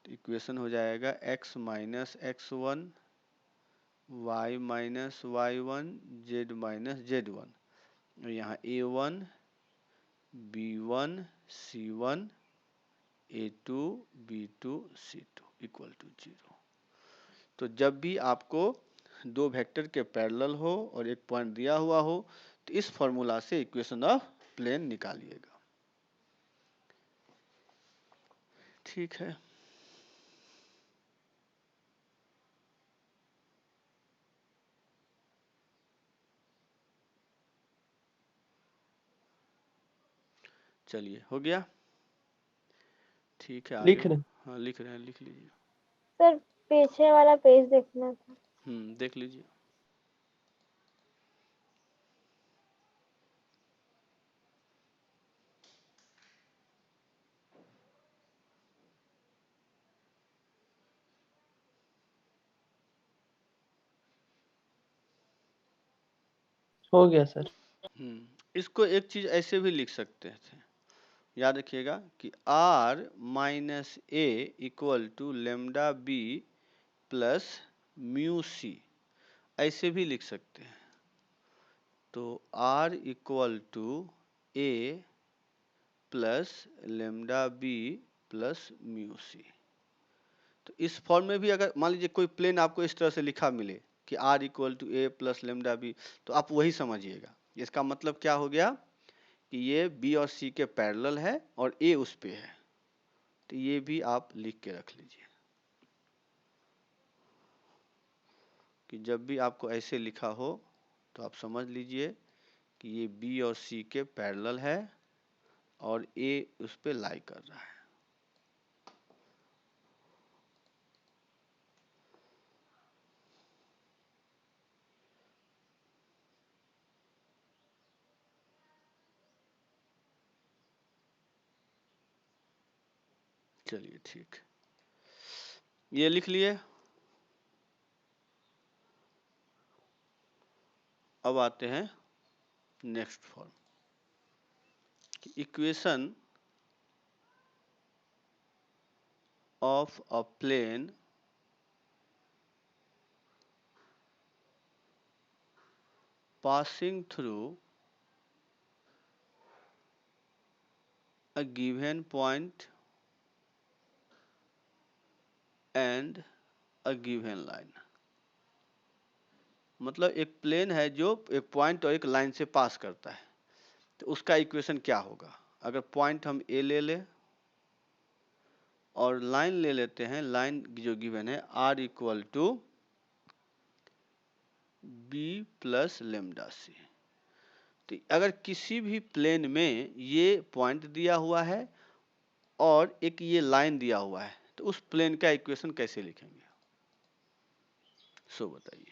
A: तो इक्वेशन हो जाएगा x minus X one Y minus Y one Z minus Z one, और यहाँ A one B one C one A two B two C two equal to 0। तो जब भी आपको दो वेक्टर के पैरेलल हो और एक पॉइंट दिया हुआ हो तो इस फॉर्मूला से इक्वेशन ऑफ प्लेन निकालिएगा। ठीक है, चलिए हो गया। ठीक है, आगे
D: लिख रहे हैं।
A: हाँ लिख रहे हैं, लिख लीजिए।
E: सर पीछे वाला पेज देखना था।
A: देख लीजिए।
D: हो गया सर।
A: इसको एक चीज ऐसे भी लिख सकते थे, याद रखिएगा कि r minus a equal to lambda b plus mu c, ऐसे भी लिख सकते हैं। तो r equal to a plus lambda b plus mu c. तो इस फॉर्म में भी अगर मान लीजिए कोई प्लेन आपको इस तरह से लिखा मिले कि r equal to a plus lambda b, तो आप वही समझिएगा। इसका मतलब क्या हो गया कि ये b और c के पैरेलल है और a उस पे है। तो ये भी आप लिख के रख लीजिए कि जब भी आपको ऐसे लिखा हो तो आप समझ लीजिए कि ये b और c के पैरेलल है और a उस पे लाई कर रहा है। चलिए ठीक, ये लिख लिए। अब आते हैं next form, equation of a plane passing through a given point and a given line। मतलब एक प्लेन है जो एक पॉइंट और एक लाइन से पास करता है, तो उसका इक्वेशन क्या होगा? अगर पॉइंट हम ए ले लें और लाइन ले लेते हैं, लाइन जो गिवन है r equal to B plus lambda C. तो अगर किसी भी प्लेन में ये पॉइंट दिया हुआ है और एक ये लाइन दिया हुआ है, तो उस प्लेन का इक्वेशन कैसे लिखेंगे? सो बताइए।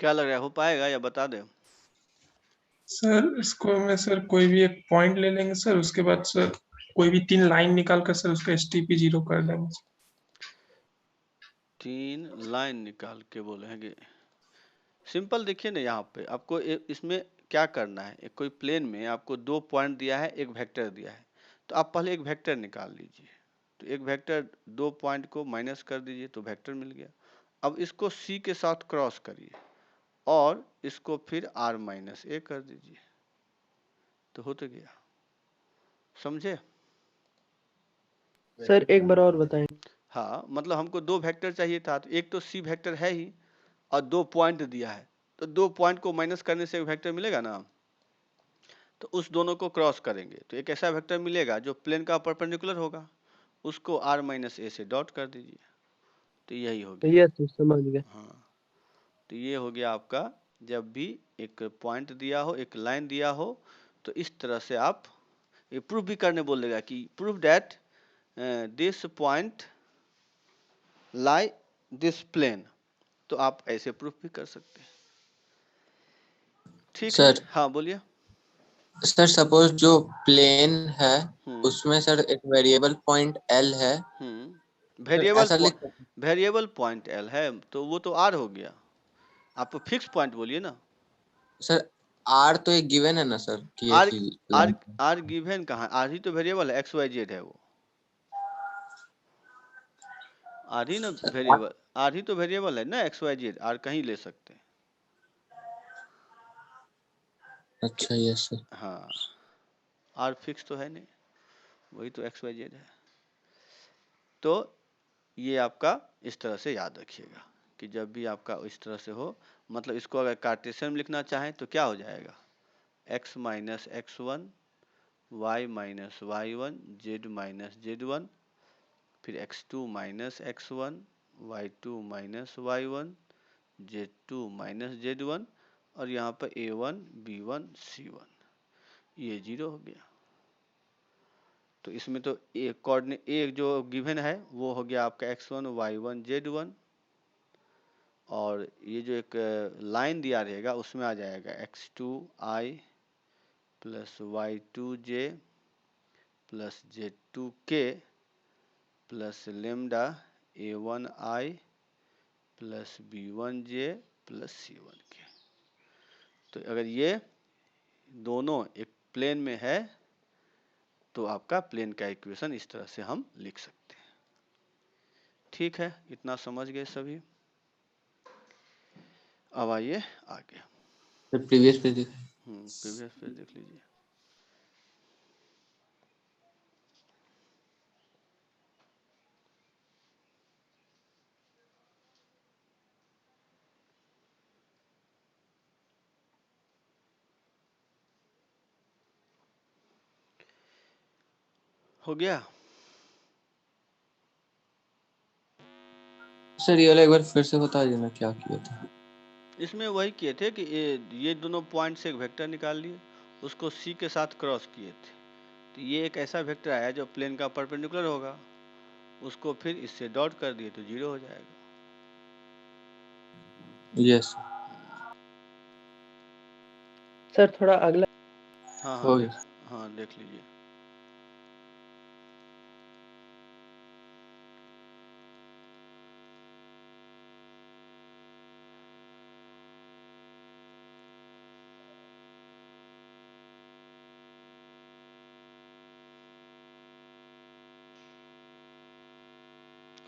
A: क्या लग रहा है, हो पाएगा या बता दे?
B: सर इसको में सर कोई भी एक पॉइंट ले लेंगे सर, उसके बाद सर कोई भी 3 लाइन निकाल कर सर उसका STP 0 कर देंगे।
A: 3 लाइन निकाल के बोलेंगे। सिंपल देखिए ना, यहाँ पे आपको इसमें क्या करना है, एक कोई प्लेन में आपको 2 पॉइंट दिया है, एक वेक्टर दिया है, तो आप पहले एक वेक्टर निकाल लीजिए। तो एक वेक्टर 2 पॉइंट को माइनस कर दीजिए तो वेक्टर मिल गया। अब इसको C के साथ क्रॉस करिए और इसको फिर R-A कर दीजिए, तो हो तो गया। समझे?
D: सर एक बार और बताएं।
A: हाँ, मतलब हमको 2 वेक्टर चाहिए था, तो एक तो C वेक्टर है ही और 2 पॉइंट दिया है, तो 2 पॉइंट को माइनस करने से एक वेक्टर मिलेगा ना, तो उस दोनों को क्रॉस करेंगे तो एक ऐसा वेक्टर मिलेगा जो प्लेन का परपेंडिकुलर होगा, उसको R-A से डॉट कर दीजिए, तो यही हो गया।
D: यस सर, समझ गए।
A: हाँ, तो ये हो गया आपका, जब भी एक पॉइंट दिया हो, एक लाइन दिया हो, तो इस तरह से आप ये प्रूफ भी करने बोलेगा कि proof that this point lie this plane, तो आप ऐसे प्रूफ भी कर सकते हैं। ठीक है,
C: सर
A: हाँ बोलिए।
C: सर सपोज जो प्लेन है
A: हम्म
C: उसमें सर एक वेरिएबल पॉइंट एल है, सर ऐसा लिख
A: वेरिएबल पॉइंट एल है, तो वो तो आर हो गया, आप फिक्स पॉइंट बोलिए ना।
C: सर आर तो एक गिवन है ना सर कि एक
A: आर
C: ही
A: आर
C: लाइन।
A: आर गिवन कहाँ, आर ही तो वेरिएबल है, एक्स वाई जेड है वो, आर ही ना वेरिएबल, आर ही तो वेरिएबल है ना, एक्स वाई जेड, आर कहीं ले सकते हैं।
C: अच्छा यस सर।
A: हाँ, आर फिक्स तो है नहीं, वही तो एक्स वाई जेड है। तो ये आपका इस तरह से याद रखिएगा कि जब भी आपका इस तरह से हो, मतलब इसको अगर कार्टेशियन में लिखना चाहें तो क्या हो जाएगा, x minus x1, y minus y1, z minus z1, फिर x2 minus x1, y2 minus y1, z2 minus z1, और यहाँ पर a1 b1 c1, ये 0 हो गया। तो इसमें तो एक जो गिवन है वो हो गया आपका x1 y1 z1, और ये जो एक लाइन दिया रहेगा उसमें आ जाएगा x2i plus y2j plus z2k plus lambda a1i plus b1j plus c1k। तो अगर ये दोनों एक प्लेन में है तो आपका प्लेन का इक्वेशन इस तरह से हम लिख सकते हैं। ठीक है, इतना समझ गए सभी? अब आइए आगे।
C: प्रीवियस पे देख।
A: प्रीवियस पेज देख लीजिए। हो गया?
C: सर ये वाला एक बार फिर से बता देना क्या किया था।
A: इसमें वही किए थे कि ये दोनों पॉइंट से एक वेक्टर निकाल लिए, उसको सी के साथ क्रॉस किए थे, तो ये एक ऐसा वेक्टर आया जो प्लेन का परपेंडिकुलर होगा, उसको फिर इससे डॉट कर दिए तो 0 हो जाएगा।
C: यस
D: सर थोड़ा अगला।
A: हाँ
C: हो
A: देख,
C: गया।
A: हाँ देख लीजिए।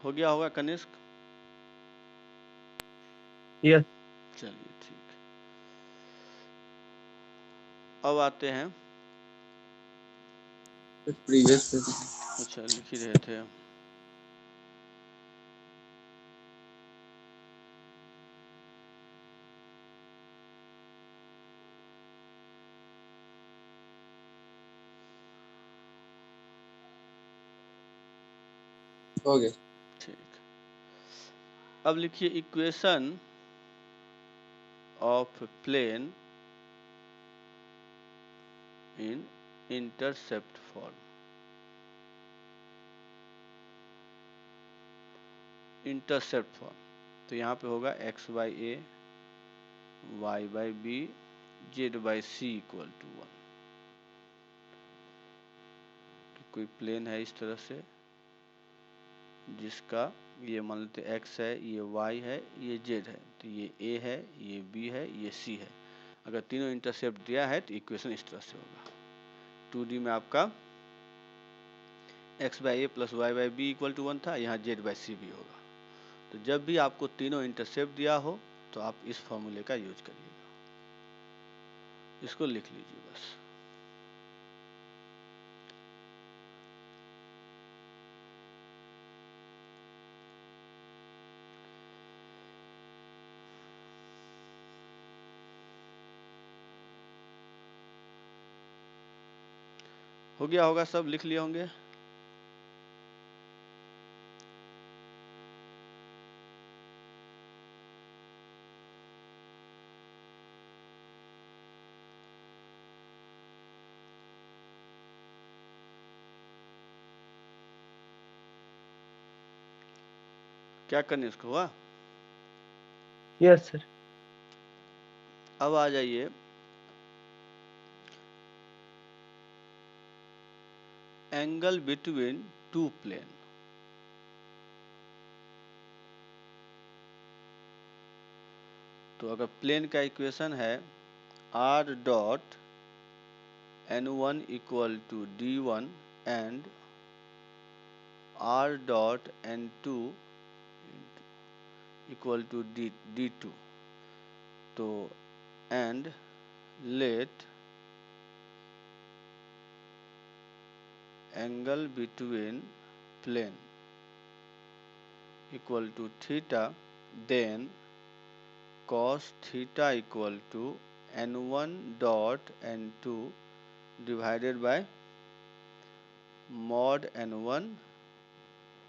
A: हो गया होगा कनिष्क?
D: यस।
A: चलिए ठीक, अब आते हैं।
C: प्रीवियस पे
A: अच्छा, लिख ही रहे थे।
C: हो गया।
A: ठीक, अब लिखिए equation of plane in intercept form. Intercept form, तो यहाँ पे होगा x by a y by b z by c equal to 1। तो कोई प्लेन है इस तरह से जिसका ये मान लेते x है, ये y है, ये z है, तो ये a है, ये b है, ये c है। अगर तीनों इंटरसेप्ट दिया है तो इक्वेशन इस तरह से होगा। 2D में आपका x by a plus y by b equal to 1 था, यहाँ z बाई सी भी होगा। तो जब भी आपको तीनों इंटरसेप्ट दिया हो तो आप इस फॉर्मूले का यूज करिएगा, इसको लिख लीजिए बस। हो गया होगा, सब लिख लिए होंगे। क्या करने इसको हुआ?
D: Yes sir.
A: अब आ जाइए एंगल बिटवीन टू प्लेन। तो अगर प्लेन का इक्वेशन है r dot n1 equal to d1 and r dot n2 equal to d2, तो and let angle between plane equal to theta, then cos theta equal to n1 dot n2 divided by mod n1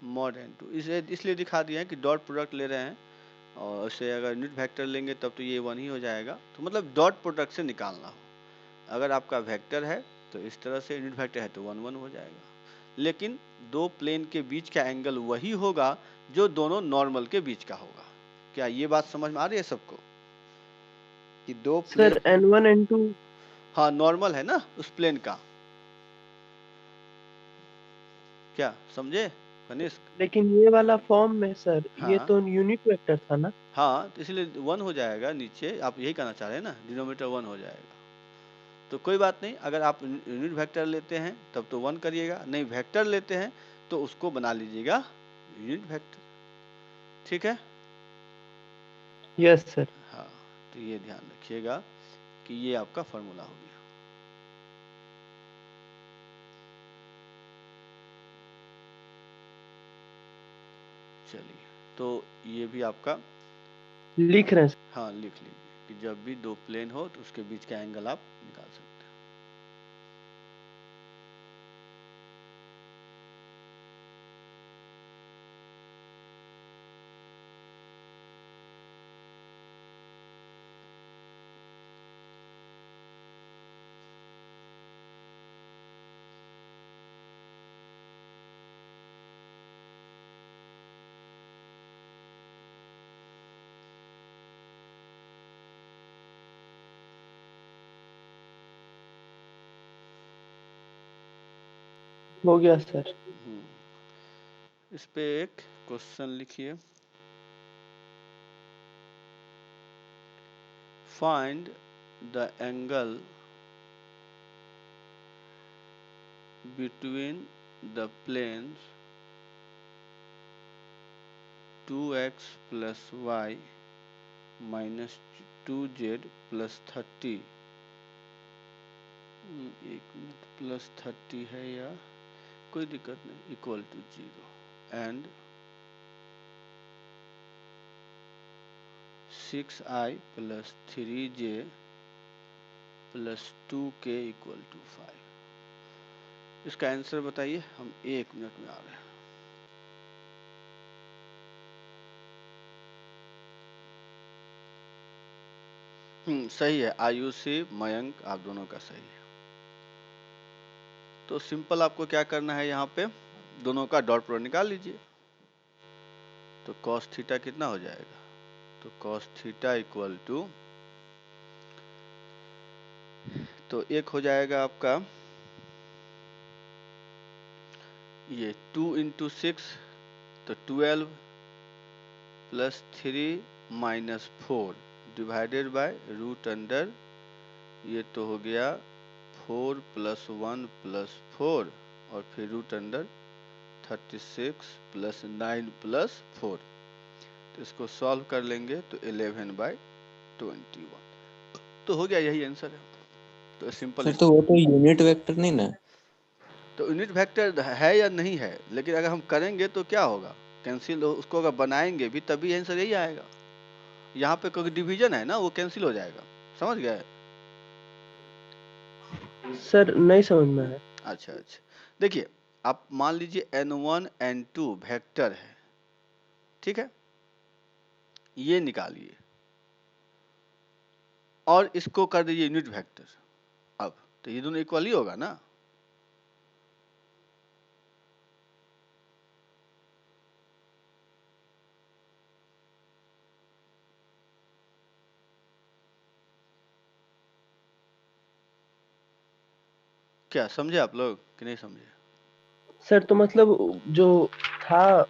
A: mod n2। इसे इसलिए दिखा दिया है कि dot product ले रहे हैं, और उसे अगर यूनिट वेक्टर लेंगे तब तो ये 1 ही हो जाएगा। तो मतलब डॉट प्रोडक्ट से निकालना हो। अगर आपका वेक्टर है तो इस तरह से, यूनिट वेक्टर है तो 1 1 हो जाएगा। लेकिन दो प्लेन के बीच का एंगल वही होगा जो दोनों नॉर्मल के बीच का होगा। क्या ये बात समझ में आ रही है सबको कि दो प्लेन?
D: सर n1 n2
A: हाँ नॉर्मल है ना उस प्लेन का। क्या समझे कनिष्क?
D: लेकिन ये वाला फॉर्म में सर ये
A: हाँ
D: तो यूनिट वेक्टर था ना।
A: हाँ, तो इसलिए 1 हो जाएगा नीचे। आप यही कहना चाह रहे हैं ना, डिनोमिनेटर 1 हो जाएगा। तो कोई बात नहीं, अगर आप यूनिट वेक्टर लेते हैं तब तो 1 करिएगा, नहीं वेक्टर लेते हैं तो उसको बना लीजिएगा यूनिट वेक्टर। ठीक है?
D: Yes sir.
A: हाँ, तो ये ध्यान रखिएगा कि ये आपका फॉर्मूला हो गया। चलिए, तो ये भी आपका
D: लिख रहे हैं सर।
A: हाँ लिख लीजिए कि जब भी दो प्लेन हो तो उसके बीच का एंगल आप निकाल सकते हैं।
D: हो गया सर।
A: इस पे एक क्वेश्चन लिखिए। Find the angle between the planes 2x plus y minus 2z plus 30, एक मिनट, प्लस 30 है या कोई दिक्कत नहीं, equal to 0 and 6i plus 3j plus 2k equal to 5। इसका आंसर बताइए, हम 1 मिनट में आ रहे हैं। सही है, आयुषी मयंक आप दोनों का सही है। तो सिंपल आपको क्या करना है, यहाँ पे दोनों का डॉट प्रोडक्ट निकाल लीजिए। तो cos थीटा कितना हो जाएगा, तो cos थीटा इक्वल टू तो एक हो जाएगा आपका ये 2 इंटू 6 तो 12 plus 3 minus 4 divided by root under ये तो हो गया 4 प्लस 1 प्लस 4 और फिर रूट अंडर 36 प्लस 9 प्लस 4। तो इसको सॉल्व कर लेंगे तो 11/21 तो हो गया, यही आंसर है। तो सिंपल
C: सर तो वो तो यूनिट वेक्टर नहीं ना?
A: तो यूनिट वेक्टर है या नहीं है, लेकिन अगर हम करेंगे तो क्या होगा, कैंसिल उसको अगर बनाएंगे भी तभी आंसर यही आएगा। यहाँ पे कोई डिवीजन है ना, वो कैंसिल हो जाएगा, समझ गए?
D: सर नहीं समझ में आया।
A: अच्छा अच्छा, देखिए आप मान लीजिए n1 n2 वेक्टर है, ठीक है, ये निकालिए और इसको कर दीजिए यूनिट वेक्टर। अब तो ये दोनों इक्वल ही होगा ना। क्या समझे आप लोग कि नहीं समझे?
D: सर तो मतलब जो था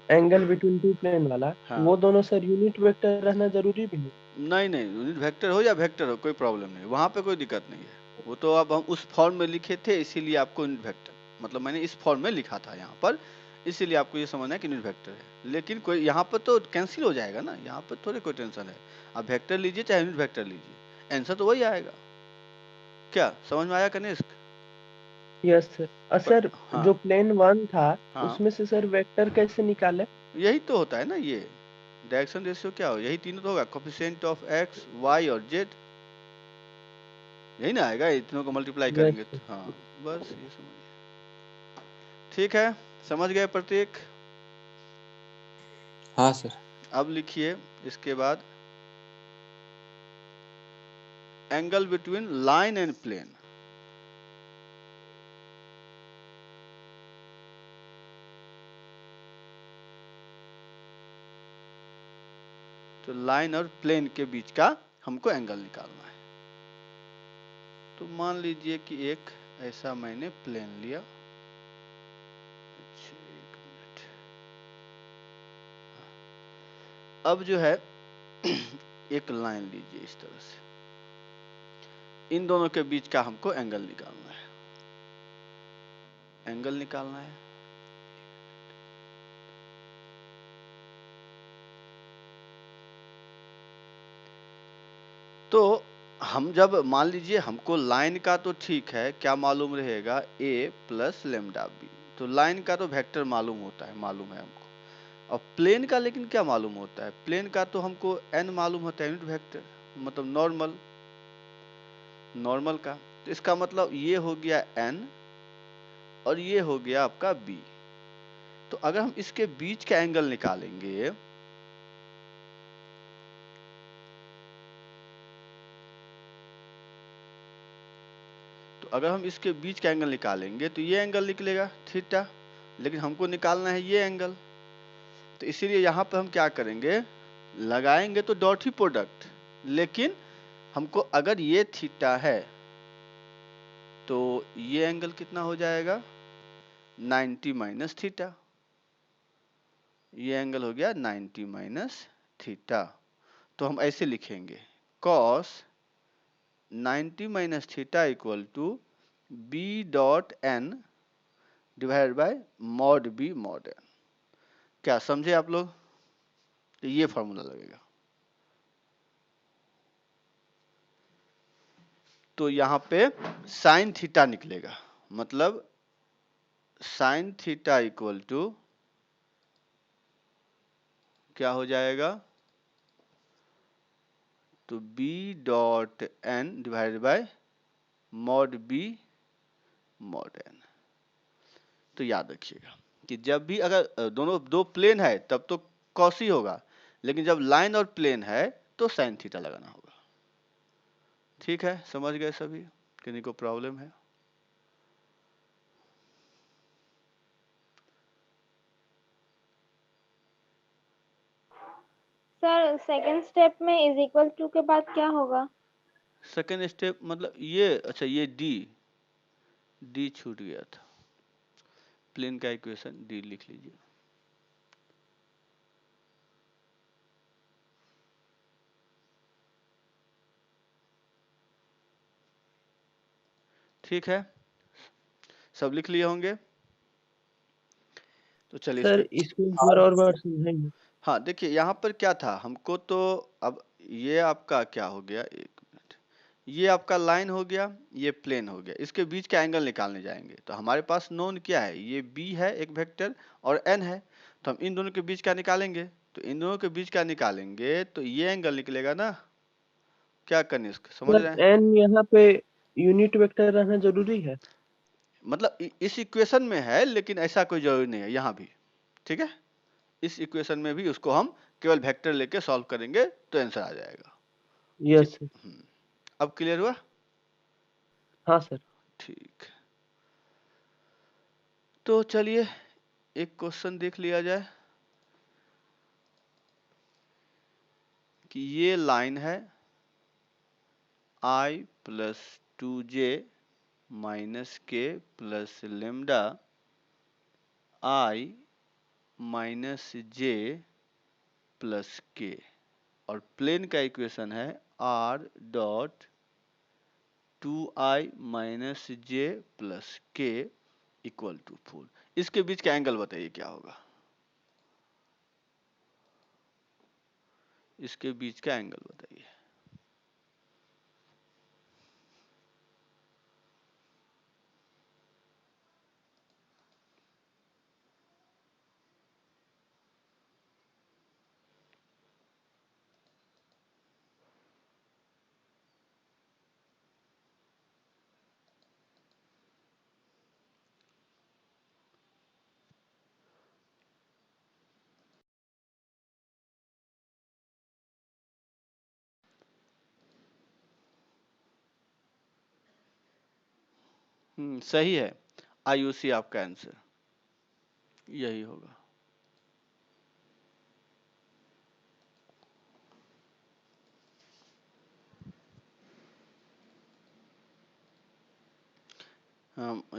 D: एंगल बिटवीन टू प्लेन वाला,
A: हाँ।
D: वो दोनों सर यूनिट वेक्टर रहना जरूरी भी नहीं?
A: नहीं नहीं, यूनिट वेक्टर हो या वेक्टर हो कोई प्रॉब्लम नहीं, वहाँ पे कोई दिक्कत नहीं है। वो तो अब हम उस फॉर्म में लिखे थे, इसीलिए आपको यूनिट वेक्टर, मतलब मैंने इस फॉर्म में लिखा था यहाँ पर, इसीलिए आपको ये समझना है कि यूनिट वेक्टर है। लेकिन कोई यहाँ पर तो कैंसिल हो जाएगा ना, यहाँ पर थोड़ी कोई टेंशन है। आप वेक्टर लीजिए चाहे यूनिट वेक्टर लीजिए, आंसर तो वही आएगा। क्या समझ में आया कनिष्क?
D: Yes sir. सर
A: हाँ
D: जो प्लेन 1 था
A: हाँ,
D: उसमें से सर वेक्टर कैसे निकाले?
A: यही तो होता है ना, ये डायरेक्शन रेशियो क्या हो, यही तीनों तो होगा, कोफिशिएंट ऑफ एक्स वाई और जेड, यही ना आएगा, ये तीनों को मल्टीप्लाई करेंगे तो। हाँ बस ये समझिए। ठीक है, समझ गए प्रतीक?
C: हाँ सर।
A: अब लिखिए इसके बाद angle between line and plane. तो लाइन और प्लेन के बीच का हमको एंगल निकालना है। तो मान लीजिए कि एक ऐसा मैंने प्लेन लिया, अच्छा एक मिनट, अब जो है एक लाइन लीजिए इस तरह से, इन दोनों के बीच का हमको एंगल निकालना है, एंगल निकालना है। तो हम जब मान लीजिए हमको लाइन का तो ठीक है, क्या मालूम रहेगा, a प्लस लेमडा बी, तो लाइन का तो वेक्टर मालूम होता है, मालूम है हमको। और प्लेन का लेकिन क्या मालूम होता है, प्लेन का तो हमको n मालूम होता है, यूनिट वेक्टर, मतलब नॉर्मल, नॉर्मल का। तो इसका मतलब ये हो गया n और ये हो गया आपका b। तो अगर हम इसके बीच का एंगल निकालेंगे, तो अगर हम इसके बीच का एंगल निकालेंगे तो ये एंगल निकलेगा थीटा, लेकिन हमको निकालना है ये एंगल। तो इसीलिए यहाँ पर हम क्या करेंगे, लगाएंगे तो डॉट ही प्रोडक्ट, लेकिन हमको अगर ये थीटा है तो ये एंगल कितना हो जाएगा, 90 माइनस थीटा, ये एंगल हो गया 90 माइनस थीटा। तो हम ऐसे लिखेंगे cos 90 minus theta equal to b dot n divide by mod b mod n. क्या समझे आप लोग? तो ये फॉर्मूला लगेगा। तो यहाँ पे साइन थीटा निकलेगा, मतलब साइन थीटा इक्वल टू क्या हो जाएगा, तो b dot n divided by mod b mod n. तो याद रखिएगा कि जब भी अगर दोनों दो प्लेन है तब तो कॉस ही होगा, लेकिन जब लाइन और प्लेन है तो साइन थीटा लगाना होगा। ठीक है, समझ गए सभी? किसी को प्रॉब्लम है?
E: सर सेकंड स्टेप में इज इक्वल टू के बाद क्या होगा?
A: सेकेंड स्टेप मतलब ये, अच्छा ये डी छूट गया था, प्लेन का इक्वेशन डी लिख लीजिए। ठीक है, सब लिख लिए होंगे, तो चलिए
D: सर
A: इसका,
D: इसको एक बार और बार समझाएंगे?
A: हाँ देखिए यहाँ पर क्या था हमको, तो अब ये आपका क्या हो गया, एक मिनट, ये आपका लाइन हो गया, ये प्लेन हो गया, इसके बीच का एंगल निकालने जाएंगे तो हमारे पास नोन क्या है, ये बी है एक वेक्टर और एन है, तो हम इन दोनों के बीच का निकालेंगे, तो इन दोनों के बीच का निकालेंगे तो ये एंगल निकलेगा ना, क्या करने इसका समझ रहे
D: सर
A: हैं,
D: एन यहाँ पे यूनिट वेक्टर रहना जरूरी है?
A: मतलब इस इक्वेशन में है लेकिन ऐसा कोई जरूरी नहीं है यहाँ भी, ठीक है, इस इक्वेशन में भी उसको हम केवल वेक्टर लेके सॉल्व करेंगे तो आंसर आ जाएगा।
D: Yes sir.
A: अब क्लियर हुआ?
D: हाँ सर।
A: ठीक, तो चलिए एक क्वेश्चन देख लिया जाए कि ये लाइन है i प्लस 2j माइनस के plus lambda i minus J plus के, और प्लेन का इक्वेशन है r डॉट 2i माइनस जे प्लस के इक्वल टू 4। इसके बीच का एंगल बताइए क्या होगा, इसके बीच का एंगल बताइए। सही है, आईयूसी आपका आंसर यही होगा।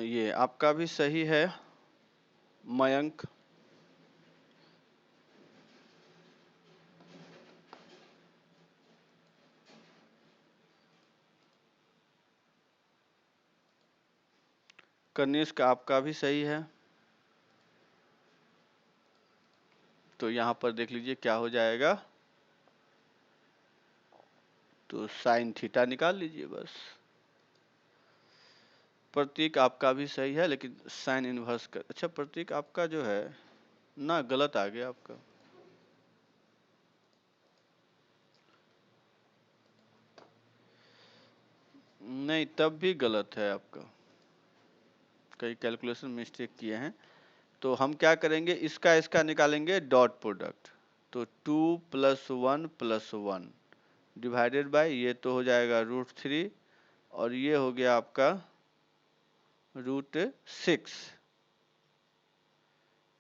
A: ये आपका भी सही है मयंक। कनिष्क आपका भी सही है, तो यहाँ पर देख लीजिए क्या हो जाएगा, तो साइन थीटा निकाल लीजिए बस। प्रतीक आपका भी सही है लेकिन साइन इनवर्स कर, अच्छा प्रतीक आपका जो है ना गलत आ गया आपका, नहीं तब भी गलत है आपका, कई कैलकुलेशन मिस्टेक किए हैं। तो हम क्या करेंगे, इसका निकालेंगे डॉट प्रोडक्ट, तो 2 + 1 + 1 डिवाइडेड बाय, ये तो हो जाएगा √3 और ये हो गया आपका √6,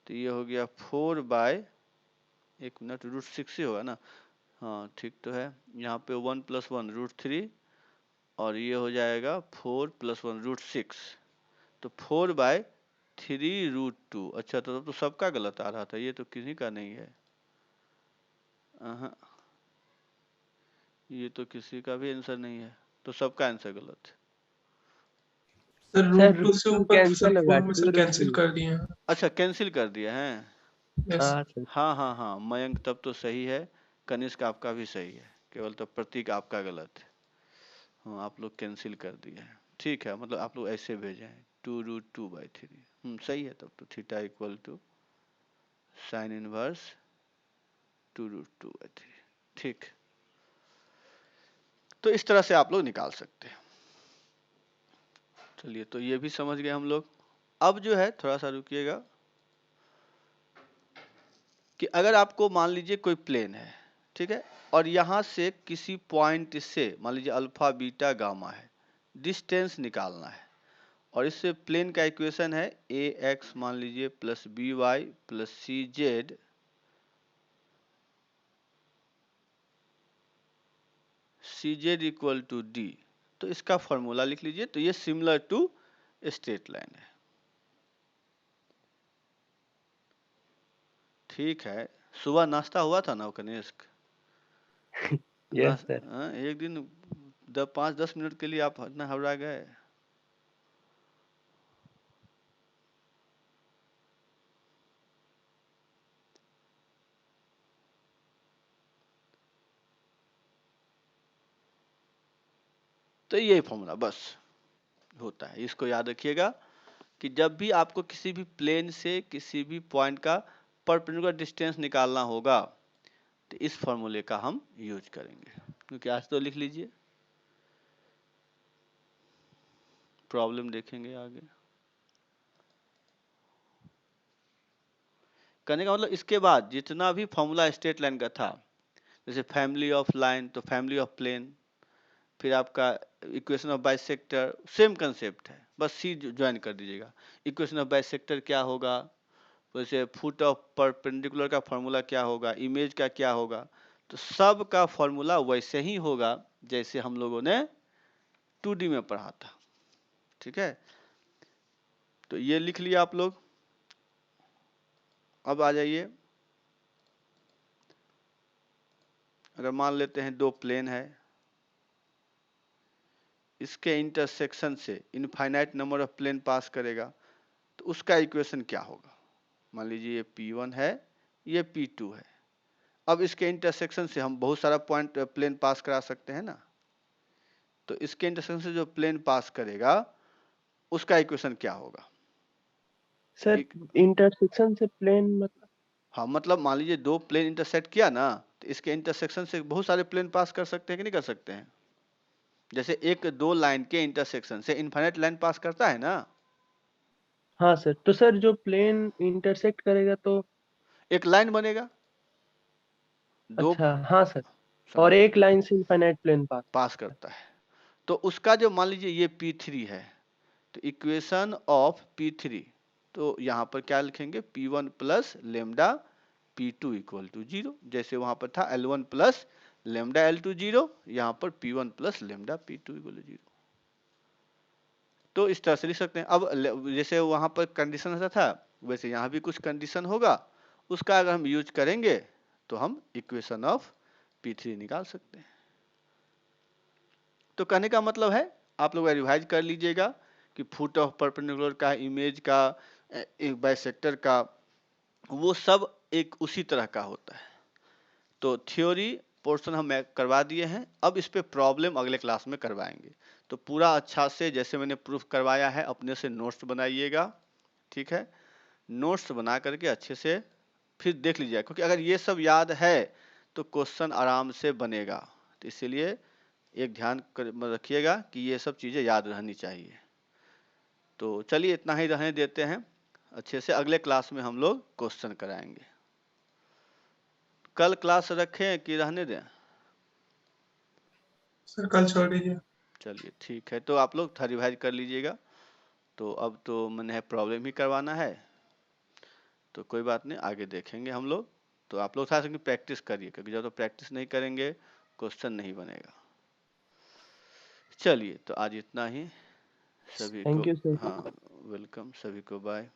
A: तो ये हो गया 4 बाय, एक मिनट √6 ही होगा ना, हाँ ठीक तो है, यहाँ पे 1 + 1 √3 और ये हो जाएगा 4 + 1 √6, तो 4 बाय 3 √2। अच्छा तो सबका गलत आ रहा था, ये तो किसी का नहीं है, ये तो किसी का भी आंसर नहीं है, तो सबका आंसर गलत है।
B: सर
D: सर
B: √2 से ऊपर
D: कैंसिल
B: सर
D: होगा,
B: 4 में से
D: 2
B: कैंसिल
D: √2।
B: कर दिए हैं।
A: अच्छा कैंसिल कर दिया है,
B: यस।
D: हाँ सर।
A: हाँ हाँ हाँ मयंक तब तो सही है, कनिष्क आपका भी सही है, केवल तो प्रतीक आपका गलत है। हाँ आप लोग कैंसिल कर दिए हैं, ठीक है, मतलब आप लोग ऐसे भेजे हैं 2√2/3, सही है, तब तो theta equal to sine inverse 2√2/3, ठीक, तो इस तरह से आप लोग निकाल सकते हैं। चलिए तो ये भी समझ गए हम लोग। अब जो है थोड़ा सा रुकिएगा कि अगर आपको मान लीजिए कोई प्लेन है, ठीक है, और यहाँ से किसी पॉइंट से मान लीजिए अल्फा बीटा गामा है, डिस्टेंस निकालना है, और इससे प्लेन का इक्वेशन है ax मान लीजिए plus by plus cz c z equal to D, तो इसका फॉर्मूला लिख लीजिए। तो ये सिमिलर टू स्ट्रेट लाइन है। ठीक है, सुबह नाश्ता हुआ था ना कनिष्क?
D: Yes sir.
A: एक दिन 5-10 मिनट के लिए आप इतना घबरा गए? तो ये फॉर्मूला बस होता है, इसको याद रखिएगा कि जब भी आपको किसी भी प्लेन से किसी भी पॉइंट का परपेंडिकुलर डिस्टेंस निकालना होगा तो इस फॉर्मूले का हम यूज करेंगे। क्योंकि आज तो लिख लीजिए, प्रॉब्लम देखेंगे आगे। करने का मतलब इसके बाद जितना भी फॉर्मूला स्ट्रेट लाइन का था, जैसे फैमिली ऑफ लाइन तो फैमिली ऑफ प्लेन, फिर आपका equation of bisector, same concept है, बस सी ज्वाइन कर दीजिएगा। इक्वेशन ऑफ बाइसेक्टर क्या होगा, वैसे फुट ऑफ परपेंडिकुलर का फॉर्मूला क्या होगा, इमेज का क्या होगा, तो सब का फॉर्मूला वैसे ही होगा जैसे हम लोगों ने 2D में पढ़ा था। ठीक है, तो ये लिख लिया आप लोग। अब आ जाइए, अगर मान लेते हैं दो प्लेन है, इसके इंटरसेक्शन से इनफाइनाइट नंबर ऑफ प्लेन पास करेगा, तो उसका इक्वेशन क्या होगा। मान लीजिए ये P1 है, ये P2 है। अब इसके इंटरसेक्शन से हम बहुत सारा पॉइंट प्लेन पास करा सकते हैं ना, तो इसके इंटरसेक्शन से जो प्लेन पास करेगा उसका इक्वेशन क्या होगा।
D: सर इंटरसेक्शन से प्लेन मतलब?
A: हाँ, मतलब मान लीजिए दो प्लेन इंटरसेक्ट किया ना, तो इसके इंटरसेक्शन से बहुत सारे प्लेन पास कर सकते हैं कि नहीं कर सकते हैं। जैसे एक दो लाइन के इंटरसेक्शन से इनफाइनाइट लाइन पास करता है ना।
D: हाँ सर, तो सर जो प्लेन इंटरसेक्ट करेगा तो
A: एक लाइन बनेगा, दो
D: अच्छा हाँ सर,
A: समझ
D: और एक लाइन से इनफाइनाइट प्लेन
A: पास करता है, तो उसका जो मान लीजिए ये P3 है, तो इक्वेशन ऑफ P3, तो यहाँ पर क्या लिखेंगे, P1 plus lambda P2 equal to 0। जैसे वहाँ पर था L1 प्लस लेमडा L2 0, यहाँ पर P1 plus lambda P2 equal to 0। तो इस तरह से लिख सकते हैं। अब जैसे वहाँ पर कंडीशन ऐसा था, वैसे यहाँ भी कुछ कंडीशन होगा, उसका अगर हम यूज करेंगे तो हम इक्वेशन ऑफ P3 निकाल सकते हैं। तो कहने का मतलब है, आप लोग रिवाइज कर लीजिएगा कि फुट ऑफ परपेंडिकुलर का, इमेज का, एक बाइसेक्टर का, वो सब एक उसी तरह का होता है। तो थ्योरी पोर्शन हम करवा दिए हैं, अब इस पे प्रॉब्लम अगले क्लास में करवाएंगे। तो पूरा अच्छा से जैसे मैंने प्रूफ करवाया है अपने से नोट्स बनाइएगा। ठीक है, नोट्स बना करके अच्छे से फिर देख लीजिएगा, क्योंकि अगर ये सब याद है तो क्वेश्चन आराम से बनेगा। तो इसीलिए एक ध्यान रखिएगा कि ये सब चीज़ें याद रहनी चाहिए। तो चलिए इतना ही रहने देते हैं, अच्छे से अगले क्लास में हम लोग क्वेश्चन कराएंगे। कल क्लास रखें कि रहने दें?
B: सर कल छोड़ दीजिए।
A: चलिए ठीक है, तो आप लोग रिवाइज कर लीजिएगा। तो अब तो मैंने प्रॉब्लम ही करवाना है, तो कोई बात नहीं, आगे देखेंगे हम लोग। तो आप लोग थोड़ा सा प्रैक्टिस करिए, क्योंकि जब तो प्रैक्टिस नहीं करेंगे क्वेश्चन नहीं बनेगा। चलिए तो आज इतना ही, सभी को
D: थैंक यू सर।
A: हाँ वेलकम, सभी को बाय।